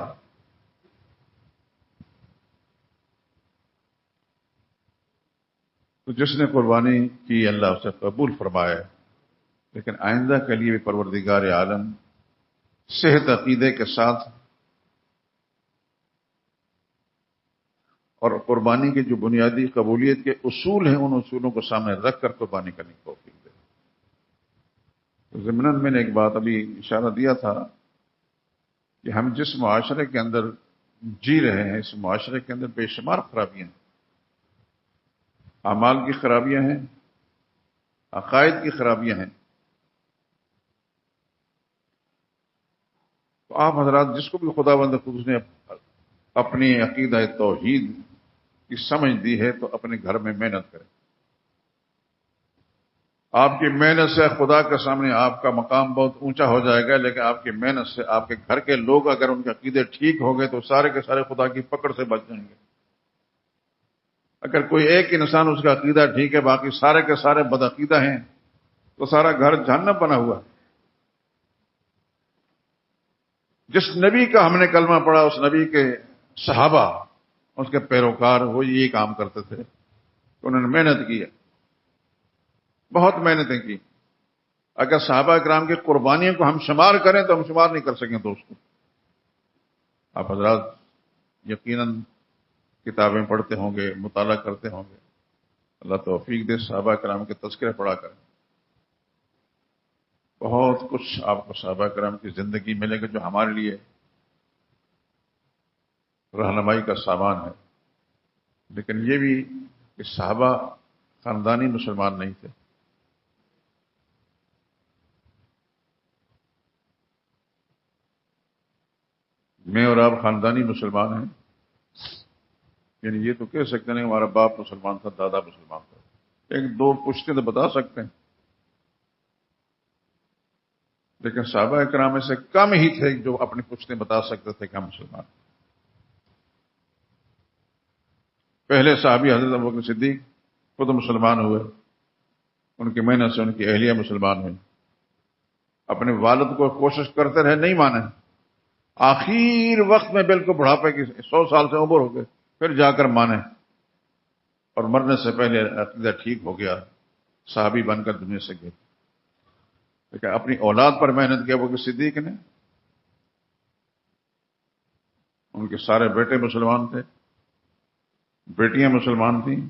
تو جس نے قربانی کی اللہ اسے قبول فرمائے، لیکن آئندہ کے لیے بھی پروردگار عالم صحت عقیدے کے ساتھ اور قربانی کے جو بنیادی قبولیت کے اصول ہیں ان اصولوں کو سامنے رکھ کر قربانی کرنے کی توفیق دے. تو ضمناً میں نے ایک بات ابھی اشارہ دیا تھا کہ ہم جس معاشرے کے اندر جی رہے ہیں اس معاشرے کے اندر بے شمار خرابیاں ہیں. اعمال کی خرابیاں ہیں، عقائد کی خرابیاں ہیں. تو آپ حضرات جس کو بھی خدا بند خود نے اپنی عقیدہ توحید کی سمجھ دی ہے تو اپنے گھر میں محنت کریں. آپ کی محنت سے خدا کے سامنے آپ کا مقام بہت اونچا ہو جائے گا، لیکن آپ کی محنت سے آپ کے گھر کے لوگ اگر ان کے عقیدے ٹھیک ہو گئے تو سارے کے سارے خدا کی پکڑ سے بچ جائیں گے. اگر کوئی ایک انسان اس کا عقیدہ ٹھیک ہے باقی سارے کے سارے بدعقیدہ ہیں تو سارا گھر جہنم بنا ہوا ہے. جس نبی کا ہم نے کلمہ پڑھا اس نبی کے صحابہ اس کے پیروکار وہ یہی کام کرتے تھے کہ انہوں نے محنت کی ہے، بہت محنتیں کی. اگر صحابہ کرام کی قربانیوں کو ہم شمار کریں تو ہم شمار نہیں کر سکیں دوستوں. آپ حضرات یقیناً کتابیں پڑھتے ہوں گے، مطالعہ کرتے ہوں گے. اللہ توفیق دے صحابہ کرام کے تذکرے پڑھا کریں. بہت کچھ آپ کو صحابہ کرام کی زندگی ملے گا جو ہمارے لیے رہنمائی کا سامان ہے. لیکن یہ بھی کہ صحابہ خاندانی مسلمان نہیں تھے. میں اور آپ خاندانی مسلمان ہیں، یعنی یہ تو کہہ سکتے نہیں ہمارا باپ مسلمان تھا، دادا مسلمان تھا. ایک دو پشتے تو بتا سکتے ہیں، لیکن صحابہ کرام میں سے کم ہی تھے جو اپنی پشتے بتا سکتے تھے کہ ہم مسلمان. پہلے صحابی حضرت ابوبکر صدیق خود مسلمان ہوئے، ان کی محنت سے ان کی اہلیہ مسلمان ہوئی. اپنے والد کو کوشش کرتے رہے، نہیں مانے. آخر وقت میں بالکل بڑھاپے کی 100 سال سے عمر ہو گئے پھر جا کر مانے، اور مرنے سے پہلے عقیدہ ٹھیک ہو گیا، صحابی بن کر دنیا سے گئے. لیکن اپنی اولاد پر محنت کیا ابوبکر صدیق نے. ان کے سارے بیٹے مسلمان تھے، بیٹیاں مسلمان تھیں.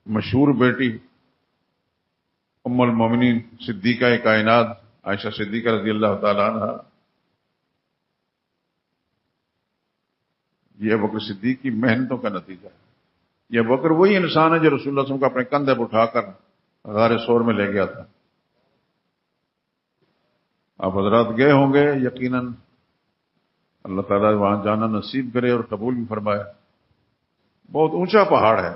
مشہور بیٹی ام المومنین صدیقہ کائنات عائشہ صدیقہ رضی اللہ تعالی عنہ، یہ ابوبکر صدیق کی محنتوں کا نتیجہ ہے. یہ ابوبکر وہی انسان ہے جو رسول اللہ صلی اللہ علیہ وسلم کو اپنے کندھے پر اٹھا کر غار ثور میں لے گیا تھا. آپ حضرات گئے ہوں گے یقیناً، اللہ تعالیٰ وہاں جانا نصیب کرے اور قبول بھی فرمائے. بہت اونچا پہاڑ ہے،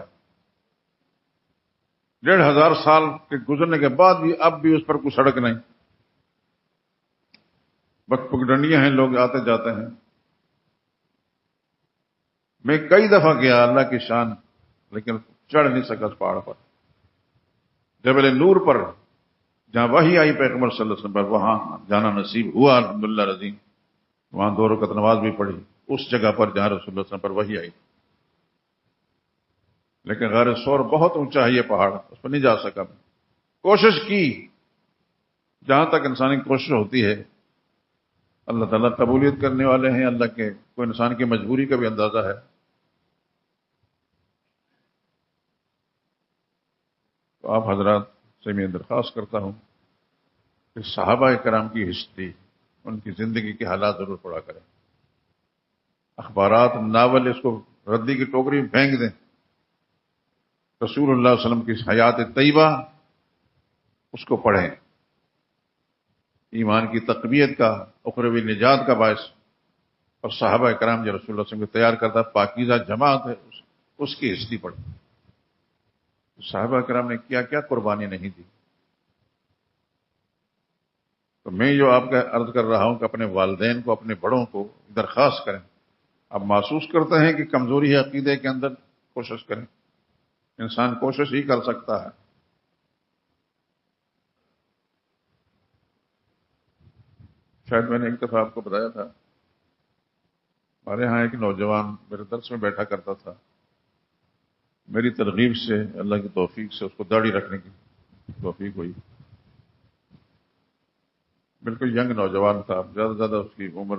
1500 سال کے گزرنے کے بعد بھی اب بھی اس پر کوئی سڑک نہیں، بس پگڈنڈیاں ہیں، لوگ آتے جاتے ہیں. میں کئی دفعہ گیا، اللہ کی شان، لیکن چڑھ نہیں سکا اس پہاڑ پر. جبل نور پر جہاں وحی آئی پیغمبر صلی اللہ علیہ وسلم پر وہاں جانا نصیب ہوا الحمدللہ رضیم. وہاں 2 رکعت نماز بھی پڑھی اس جگہ پر جہاں رسول اللہ صلی اللہ علیہ وسلم پر وحی آئی. لیکن غار ثور بہت اونچا ہے، یہ پہاڑ اس پر نہیں جا سکا. کوشش کی، جہاں تک انسانی کوشش ہوتی ہے اللہ تعالیٰ قبولیت کرنے والے ہیں. اللہ کے کوئی انسان کی مجبوری کا بھی اندازہ ہے. تو آپ حضرات سے میں درخواست کرتا ہوں کہ صحابہ کرام کی ہسٹری ان کی زندگی کے حالات ضرور پڑھا کریں. اخبارات، ناول اس کو ردی کی ٹوکری میں پھینک دیں. رسول اللہ صلی اللہ علیہ وسلم کی حیات طیبہ اس کو پڑھیں. ایمان کی تقویت کا، اخروی نجات کا باعث. اور صحابہ کرام جو رسول اللہ صلی اللہ علیہ وسلم کو تیار کرتا پاکیزہ جماعت ہے، اس کی ہسٹری پڑھیں. صحابہ کرام نے کیا کیا قربانی نہیں دی. تو میں جو آپ کا عرض کر رہا ہوں کہ اپنے والدین کو، اپنے بڑوں کو درخواست کریں. آپ محسوس کرتے ہیں کہ کمزوری ہے عقیدے کے اندر، کوشش کریں. انسان کوشش ہی کر سکتا ہے. شاید میں نے ایک دفعہ آپ کو بتایا تھا، ہمارے ہاں ایک نوجوان میرے درس میں بیٹھا کرتا تھا. میری ترغیب سے، اللہ کی توفیق سے اس کو داڑھی رکھنے کی توفیق ہوئی. بالکل ینگ نوجوان تھا، زیادہ سے زیادہ اس کی عمر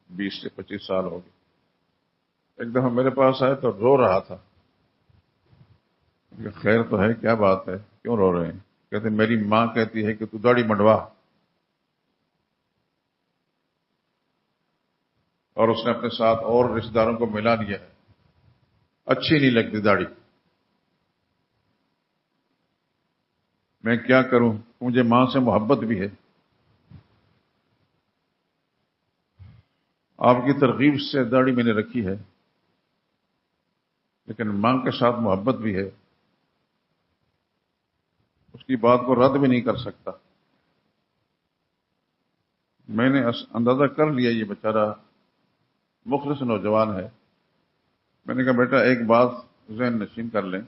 20 سے 25 سال ہوگی. ایک دفعہ میرے پاس آئے تو رو رہا تھا. کہ خیر تو ہے، کیا بات ہے، کیوں رو رہے ہیں؟ کہتے میری ماں کہتی ہے کہ تو داڑھی منڈوا. اور اس نے اپنے ساتھ اور رشتہ داروں کو ملا لیا ہے. اچھی نہیں لگتی داڑھی. میں کیا کروں، مجھے ماں سے محبت بھی ہے. آپ کی ترغیب سے داڑھی میں نے رکھی ہے، لیکن ماں کے ساتھ محبت بھی ہے. اس کی بات کو رد بھی نہیں کر سکتا. میں نے اندازہ کر لیا یہ بیچارہ مخلص نوجوان ہے. میں نے کہا بیٹا ایک بات ذہن نشین کر لیں،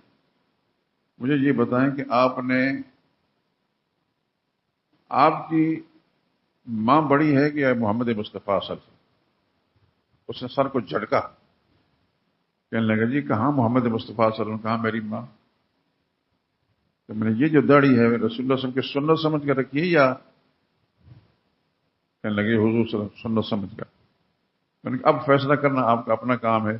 مجھے یہ بتائیں کہ آپ کی ماں بڑی ہے کہ محمد مصطفیٰ صلی اللہ علیہ وسلم؟ اس نے سر کو جھٹکا. کہنے لگا جی کہاں محمد مصطفیٰ صلی اللہ علیہ وسلم، کہاں میری ماں؟ تو میں نے یہ جو داڑھی ہے رسول اللہ صلی اللہ علیہ وسلم کی سنت سمجھ کر رکھی ہے یا؟ کہنے لگے حضور صلی اللہ علیہ وسلم سنت سمجھ کر. میں نے کہا اب فیصلہ کرنا آپ کا اپنا کام ہے.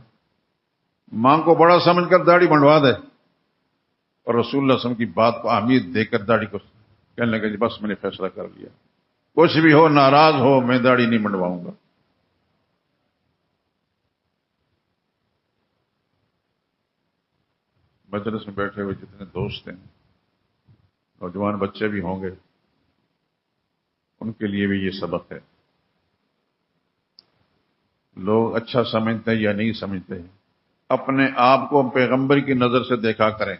ماں کو بڑا سمجھ کر داڑھی منڈوا دے، اور رسول اللہ صلی اللہ علیہ وسلم کی بات کو اہمیت دے کر داڑھی کو. کہنے لگا جی بس میں نے فیصلہ کر لیا، کچھ بھی ہو، ناراض ہو، میں داڑھی نہیں منڈواؤں گا. مجلس میں بیٹھے ہوئے جتنے دوست ہیں، نوجوان بچے بھی ہوں گے، ان کے لیے بھی یہ سبق ہے. لوگ اچھا سمجھتے ہیں یا نہیں سمجھتے ہیں، اپنے آپ کو پیغمبر کی نظر سے دیکھا کریں.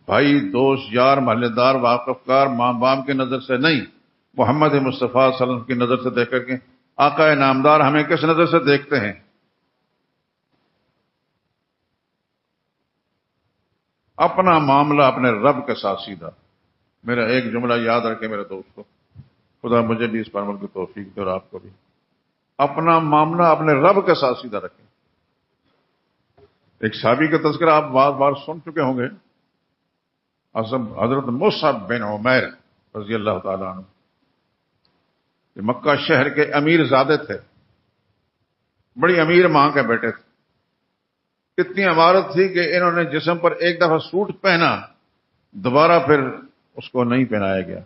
بھائی، دوست، یار، محلے دار، واقف کار، ماں باپ کی نظر سے نہیں، محمد مصطفیٰ صلی اللہ علیہ وسلم کی نظر سے دیکھ کر کے آقا نامدار ہمیں کس نظر سے دیکھتے ہیں. اپنا معاملہ اپنے رب کے ساتھ سیدھا. میرا ایک جملہ یاد رکھے میرے دوستو، خدا مجھے بھی اس پر عمل کی توفیق دے اور آپ کو بھی. اپنا معاملہ اپنے رب کے ساتھ سیدھا رکھیں. ایک صحابی کا تذکرہ آپ بار بار سن چکے ہوں گے، حضرت مصعب بن عمیر رضی اللہ تعالیٰ عنہ. یہ مکہ شہر کے امیر زادے تھے، بڑی امیر ماں کے بیٹے تھے. اتنی عمارت تھی کہ انہوں نے جسم پر ایک دفعہ سوٹ پہنا، دوبارہ پھر اس کو نہیں پہنایا گیا.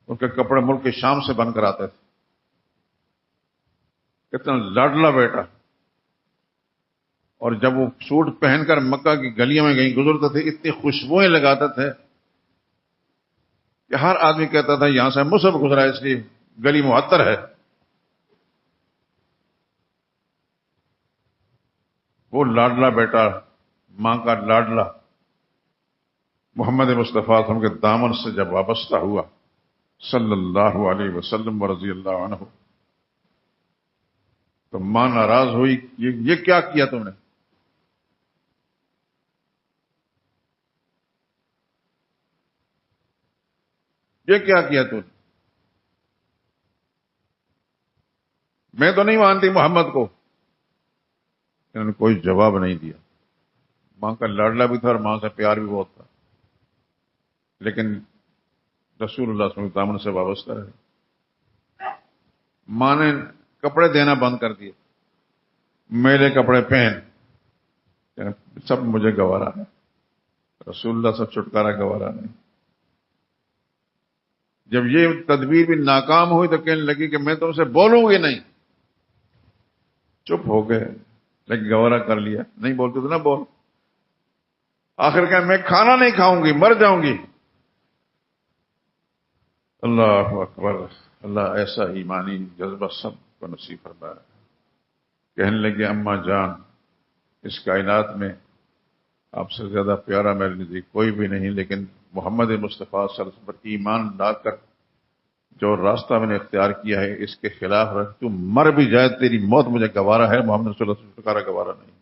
ان کے کپڑے ملک کے شام سے بن کر آتے تھے. کتنا لاڈلا بیٹا. اور جب وہ سوٹ پہن کر مکہ کی گلیوں میں کہیں گزرتے تھے، اتنی خوشبوئیں لگاتے تھے کہ ہر آدمی کہتا تھا یہاں سے مصعب گزرا ہے، اس لیے گلی معطر ہے. وہ لاڈلا بیٹا، ماں کا لاڈلا، محمد مصطفیٰ ہم کے دامن سے جب وابستہ ہوا صلی اللہ علیہ وسلم ورضی اللہ عنہ، تو ماں ناراض ہوئی. یہ کیا کیا تم نے؟ یہ کیا کیا تم نے؟ میں تو نہیں مانتی محمد کو. انہوں نے کوئی جواب نہیں دیا. ماں کا لاڈلا بھی تھا اور ماں سے پیار بھی بہت تھا، لیکن رسول اللہ صلی اللہ علیہ وسلم دامن سے وابستہ رہے. ماں نے کپڑے دینا بند کر دیے. میرے کپڑے پہن، سب مجھے گوارا ہے. رسول اللہ سے چھٹکارا گوارا نہیں. جب یہ تدبیر بھی ناکام ہوئی تو کہنے لگی کہ میں تم سے بولوں گی نہیں. چپ ہو گئے لیکن گوارا کر لیا. نہیں بولتے تو نہ بول. آخر کہ میں کھانا نہیں کھاؤں گی، مر جاؤں گی. اللہ اکبر. اللہ ایسا ایمانی جذبہ سب کو نصیب فرمائے. کہنے لگے اماں جان، اس کائنات میں آپ سے زیادہ پیارا میرے نزدیک کوئی بھی نہیں، لیکن محمد مصطفیٰ صلی اللہ علیہ وسلم پر ایمان لا کر جو راستہ میں نے اختیار کیا ہے اس کے خلاف رکھ، تو مر بھی جائے تیری موت مجھے گوارا ہے، محمد صلی اللہ علیہ وسلم کا گوارا نہیں.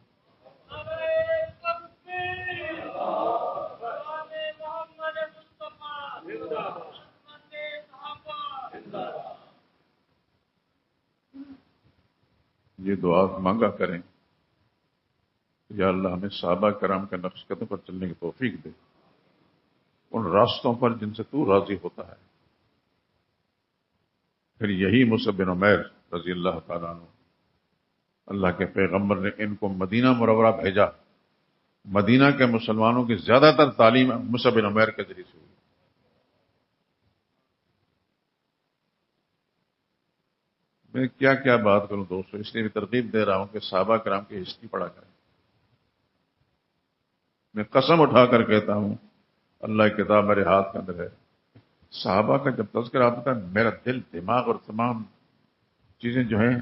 یہ دعا مانگا کریں، یا اللہ ہمیں صحابہ کرام کے نقش قدم پر چلنے کی توفیق دے، ان راستوں پر جن سے تو راضی ہوتا ہے. پھر یہی مصعب بن عمیر رضی اللہ تعالیٰ عنہ، اللہ کے پیغمبر نے ان کو مدینہ منورہ بھیجا. مدینہ کے مسلمانوں کی زیادہ تر تعلیم مصعب بن عمیر کے ذریعے سے ہوئی. میں کیا کیا بات کروں دوستو، اس لیے بھی ترغیب دے رہا ہوں کہ صحابہ کرام کی ہسٹری پڑھا کریں. میں قسم اٹھا کر کہتا ہوں، اللہ کی کتاب میرے ہاتھ کے اندر ہے، صحابہ کا جب تذکرہ آتا ہے میرا دل، دماغ اور تمام چیزیں جو ہیں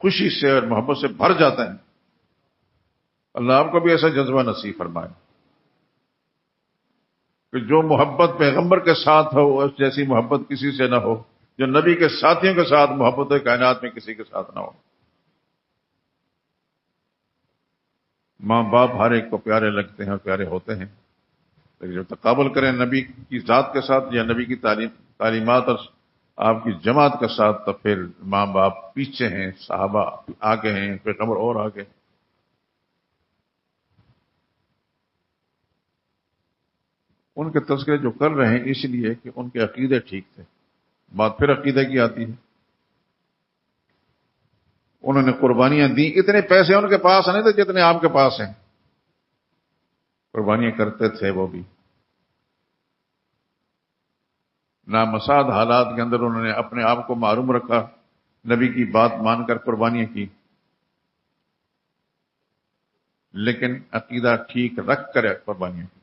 خوشی سے اور محبت سے بھر جاتا ہے. اللہ آپ کو بھی ایسا جذبہ نصیب فرمائے کہ جو محبت پیغمبر کے ساتھ ہو اس جیسی محبت کسی سے نہ ہو، جو نبی کے ساتھیوں کے ساتھ محبت ہے کائنات میں کسی کے ساتھ نہ ہو. ماں باپ ہر ایک کو پیارے لگتے ہیں اور پیارے ہوتے ہیں، لیکن جب تقابل کریں نبی کی ذات کے ساتھ یا نبی کی تعلیمات اور آپ کی جماعت کے ساتھ، تو پھر ماں باپ پیچھے ہیں، صحابہ آگے ہیں، پیغمبر اور آگے. ان کے تذکرے جو کر رہے ہیں اس لیے کہ ان کے عقیدے ٹھیک تھے. بات پھر عقیدے کی آتی ہے. انہوں نے قربانیاں دی، اتنے پیسے ان کے پاس نہیں تھے جتنے آپ کے پاس ہیں. قربانیاں کرتے تھے وہ بھی. نامساعد حالات کے اندر انہوں نے اپنے آپ کو معروم رکھا، نبی کی بات مان کر قربانیاں کی، لیکن عقیدہ ٹھیک رکھ کر قربانیاں کی.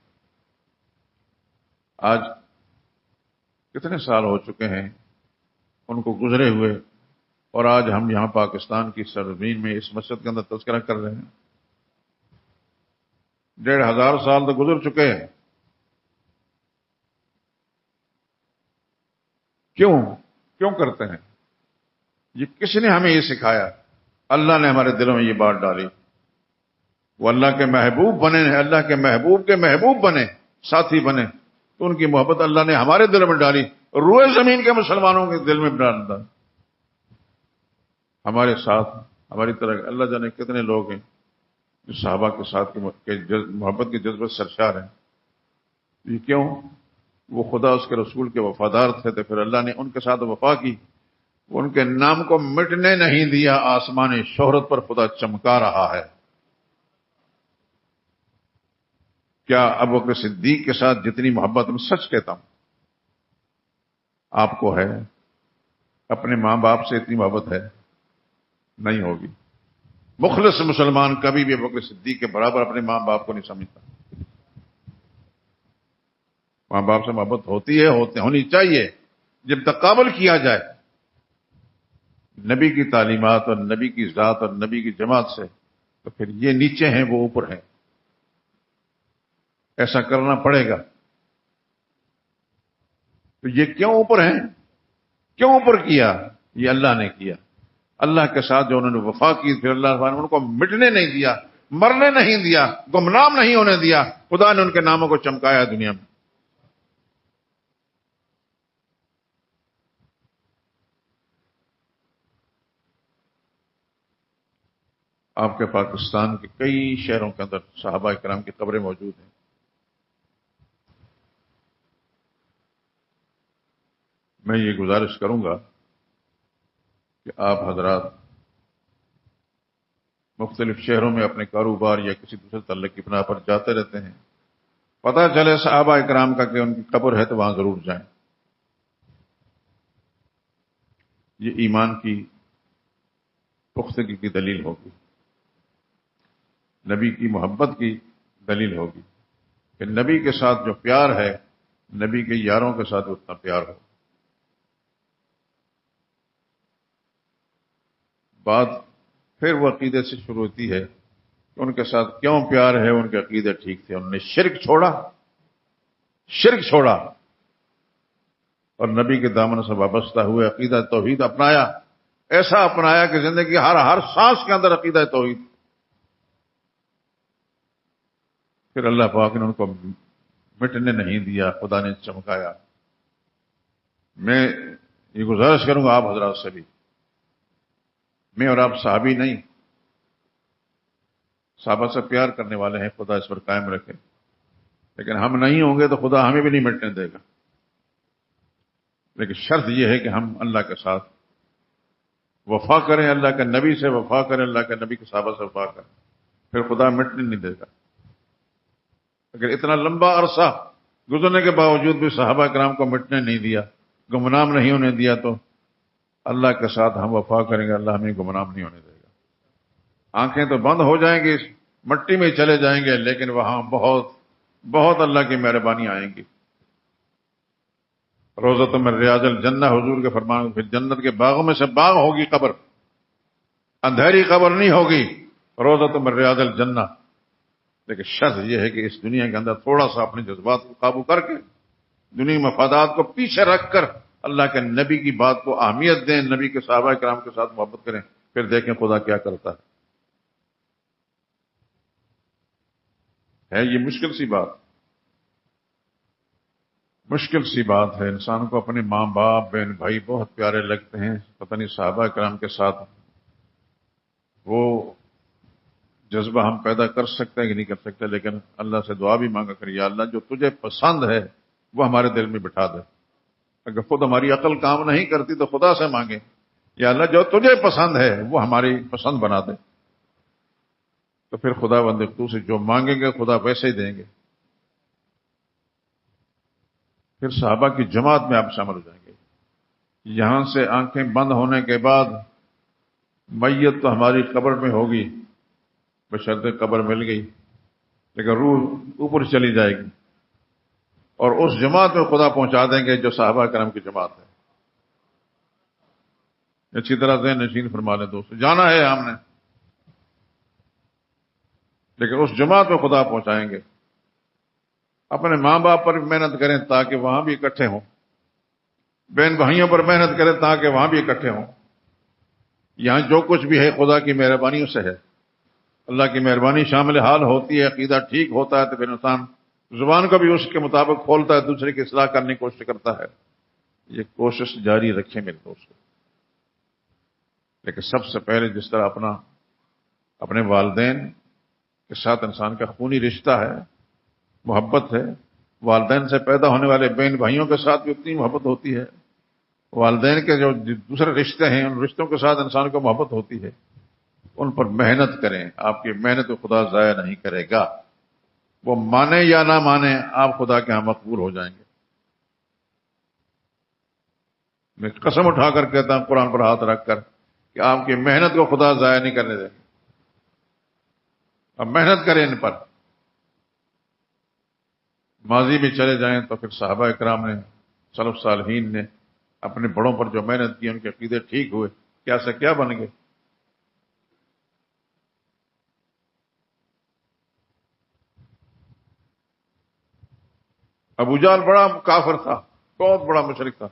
آج کتنے سال ہو چکے ہیں ان کو گزرے ہوئے، اور آج ہم یہاں پاکستان کی سرزمین میں اس مسجد کے اندر تذکرہ کر رہے ہیں. 1500 سال تو گزر چکے ہیں. کیوں کرتے ہیں؟ یہ کس نے ہمیں یہ سکھایا؟ اللہ نے ہمارے دلوں میں یہ بات ڈالی. وہ اللہ کے محبوب بنے ہیں، اللہ کے محبوب بنے، ساتھی بنے، تو ان کی محبت اللہ نے ہمارے دلوں میں ڈالی، روئے زمین کے مسلمانوں کے دل میں ڈال دا. ہمارے ساتھ ہماری طرح اللہ جانے کتنے لوگ ہیں جو صحابہ کے ساتھ محبت کے جذبے سرشار ہیں. یہ کیوں؟ وہ خدا اس کے رسول کے وفادار تھے، تو پھر اللہ نے ان کے ساتھ وفا کی. ان کے نام کو مٹنے نہیں دیا، آسمانی شہرت پر خدا چمکا رہا ہے. کیا ابوبکر صدیق کے ساتھ جتنی محبت، میں سچ کہتا ہوں آپ کو ہے، اپنے ماں باپ سے اتنی محبت ہے؟ نہیں ہوگی. مخلص مسلمان کبھی بھی ابوبکر صدیق کے برابر اپنے ماں باپ کو نہیں سمجھتا. ماں باپ سے محبت ہونی چاہیے. جب تقابل کیا جائے نبی کی تعلیمات اور نبی کی ذات اور نبی کی جماعت سے، تو پھر یہ نیچے ہیں وہ اوپر ہیں. ایسا کرنا پڑے گا. تو یہ کیوں اوپر ہیں؟ کیوں اوپر کیا؟ یہ اللہ نے کیا. اللہ کے ساتھ جو انہوں نے وفا کی، پھر اللہ تعالیٰ نے ان کو مٹنے نہیں دیا، مرنے نہیں دیا، گمنام نہیں ہونے دیا. خدا نے ان کے ناموں کو چمکایا دنیا میں. آپ کے پاکستان کے کئی شہروں کے اندر صحابہ کرام کی قبریں موجود ہیں. میں یہ گزارش کروں گا کہ آپ حضرات مختلف شہروں میں اپنے کاروبار یا کسی دوسرے تعلق کی بنا پر جاتے رہتے ہیں، پتہ چلے صحابہ کرام کا کہ ان کی قبر ہے تو وہاں ضرور جائیں. یہ ایمان کی پختگی کی دلیل ہوگی، نبی کی محبت کی دلیل ہوگی کہ نبی کے ساتھ جو پیار ہے نبی کے یاروں کے ساتھ اتنا پیار ہو۔ بات پھر وہ عقیدے سے شروع ہوتی ہے کہ ان کے ساتھ کیوں پیار ہے، ان کے عقیدے ٹھیک تھے، انہوں نے شرک چھوڑا اور نبی کے دامن سے وابستہ ہوئے، عقیدہ توحید اپنایا، ایسا اپنایا کہ زندگی ہر سانس کے اندر عقیدہ توحید۔ پھر اللہ پاک نے ان کو مٹنے نہیں دیا، خدا نے چمکایا۔ میں یہ گزارش کروں گا آپ حضرات سے بھی، میں اور آپ صحابی نہیں، صحابہ سے پیار کرنے والے ہیں، خدا اس پر قائم رکھے، لیکن ہم نہیں ہوں گے تو خدا ہمیں بھی نہیں مٹنے دے گا۔ لیکن شرط یہ ہے کہ ہم اللہ کے ساتھ وفا کریں، اللہ کے نبی سے وفا کریں، اللہ کے نبی کے صحابہ سے وفا کریں، پھر خدا مٹنے نہیں دے گا۔ اگر اتنا لمبا عرصہ گزرنے کے باوجود بھی صحابہ کرام کو مٹنے نہیں دیا، گمنام نہیں ہونے دیا، تو اللہ کے ساتھ ہم وفا کریں گے، اللہ ہمیں گمنام نہیں ہونے دے گا۔ آنکھیں تو بند ہو جائیں گی، مٹی میں چلے جائیں گے، لیکن وہاں بہت بہت اللہ کی مہربانی آئیں گی۔ روضۃ من ریاض الجنہ، حضور کے فرمان، پھر جنت کے باغوں میں سے باغ ہوگی قبر، اندھیری قبر نہیں ہوگی، روضۃ من ریاض الجنہ۔ لیکن شرط یہ ہے کہ اس دنیا کے اندر تھوڑا سا اپنے جذبات کو قابو کر کے، دنیا مفادات کو پیچھے رکھ کر اللہ کے نبی کی بات کو اہمیت دیں، نبی کے صحابہ کرام کے ساتھ محبت کریں، پھر دیکھیں خدا کیا کرتا ہے۔ یہ مشکل سی بات ہے۔ انسان کو اپنے ماں باپ، بہن بھائی بہت پیارے لگتے ہیں، پتہ نہیں صحابہ کرام کے ساتھ وہ جذبہ ہم پیدا کر سکتے ہیں کہ نہیں کر سکتے، لیکن اللہ سے دعا بھی مانگا کر، یا اللہ جو تجھے پسند ہے وہ ہمارے دل میں بٹھا دے۔ اگر خود ہماری عقل کام نہیں کرتی تو خدا سے مانگیں، یا اللہ جو تجھے پسند ہے وہ ہماری پسند بنا دے، تو پھر خدا بند تو سے جو مانگیں گے خدا ویسے ہی دیں گے۔ پھر صحابہ کی جماعت میں آپ شامل ہو جائیں گے۔ یہاں سے آنکھیں بند ہونے کے بعد میت تو ہماری قبر میں ہوگی، بشرطِ قبر مل گئی، لیکن روح اوپر چلی جائے گی، اور اس جماعت میں خدا پہنچا دیں گے جو صحابہ کرام کی جماعت ہے۔ اچھی طرح ذہن نشین فرما لیں دوستو، جانا ہے ہم نے، لیکن اس جماعت میں خدا پہنچائیں گے۔ اپنے ماں باپ پر محنت کریں تاکہ وہاں بھی اکٹھے ہوں، بہن بھائیوں پر محنت کریں تاکہ وہاں بھی اکٹھے ہوں۔ یہاں جو کچھ بھی ہے خدا کی مہربانیوں سے ہے، اللہ کی مہربانی شامل حال ہوتی ہے، عقیدہ ٹھیک ہوتا ہے تو پھر انسان زبان کو بھی اس کے مطابق کھولتا ہے، دوسرے کی اصلاح کرنے کی کوشش کرتا ہے۔ یہ کوشش جاری رکھیں میرے دوستو۔ لیکن سب سے پہلے جس طرح اپنے والدین کے ساتھ انسان کا خونی رشتہ ہے، محبت ہے، والدین سے پیدا ہونے والے بہن بھائیوں کے ساتھ بھی اتنی محبت ہوتی ہے، والدین کے جو دوسرے رشتے ہیں ان رشتوں کے ساتھ انسان کو محبت ہوتی ہے، ان پر محنت کریں۔ آپ کی محنت کو خدا ضائع نہیں کرے گا، وہ مانے یا نہ مانے آپ خدا کے ہاں مقبول ہو جائیں گے۔ میں قسم اٹھا کر کہتا ہوں قرآن پر ہاتھ رکھ کر کہ آپ کی محنت کو خدا ضائع نہیں کرنے دیں گے۔ اب محنت کریں ان پر۔ ماضی میں چلے جائیں تو پھر صحابہ اکرام نے، سلف صالحین نے اپنے بڑوں پر جو محنت کی، ان کے عقیدے ٹھیک ہوئے، کیا سے کیا بن گئے۔ ابو جہل بڑا کافر تھا، بہت بڑا مشرک تھا،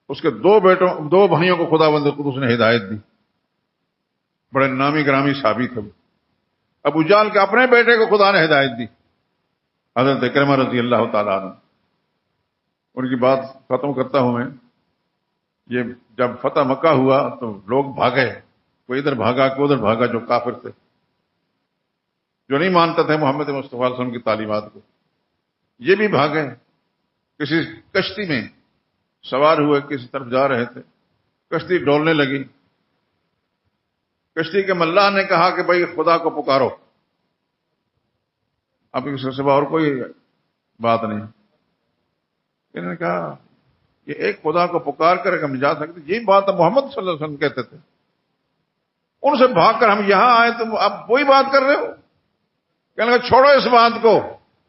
اس کے دو بھائیوں کو خدا بند قدوس نے ہدایت دی، بڑے نامی گرامی صحابی تھے۔ ابو جہل کے اپنے بیٹے کو خدا نے ہدایت دی، حضرت اکرمہ رضی اللہ تعالیٰ عنہ۔ ان کی بات ختم کرتا ہوں میں۔ یہ جب فتح مکہ ہوا تو لوگ بھاگے، کوئی ادھر بھاگا کوئی ادھر بھاگا، جو کافر تھے، جو نہیں مانتے تھے محمد مصطفیٰ صلی اللہ علیہ وسلم کی تعلیمات کو، یہ بھی بھاگے۔ کسی کشتی میں سوار ہوئے، کسی طرف جا رہے تھے، کشتی ڈولنے لگی، کشتی کے ملاح نے کہا کہ بھائی خدا کو پکارو، اب اس کے سوا اور کوئی بات نہیں۔ انہوں نے کہا یہ ایک خدا کو پکار کر ہم جا سکتے، یہی بات محمد صلی اللہ علیہ وسلم کہتے تھے. ان سے بھاگ کر ہم یہاں آئے تو آپ وہی بات کر رہے ہو. کہنے لگا چھوڑو اس بات کو،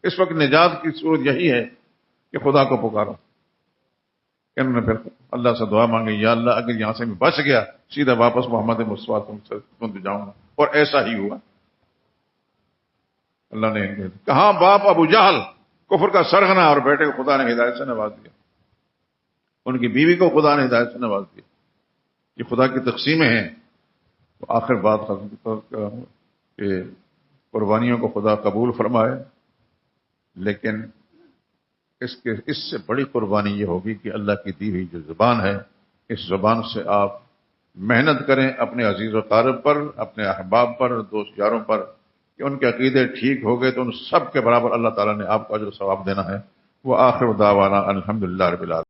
اس وقت نجات کی صورت یہی ہے کہ خدا کو پکارو. انہوں نے پھر اللہ سے دعا مانگی، یا اللہ اگر یہاں سے میں بچ گیا سیدھا واپس محمد مصطفیٰ تم جاؤں گا. اور ایسا ہی ہوا. اللہ نے کہاں باپ ابو جہل کفر کا سرغنہ اور بیٹے کو خدا نے ہدایت سے نواز دیا، ان کی بیوی کو خدا نے ہدایت سے نواز دیا. یہ خدا کی تقسیمیں ہیں. تو آخر بات کہ قربانیوں کو خدا قبول فرمائے، لیکن اس سے بڑی قربانی یہ ہوگی کہ اللہ کی دی ہوئی جو زبان ہے، اس زبان سے آپ محنت کریں اپنے عزیز و اقارب پر، اپنے احباب پر، دوست یاروں پر، کہ ان کے عقیدے ٹھیک ہو گئے تو ان سب کے برابر اللہ تعالیٰ نے آپ کو اجر و ثواب دینا ہے. وہ آخر دعوانا الحمدللہ رب العالمین.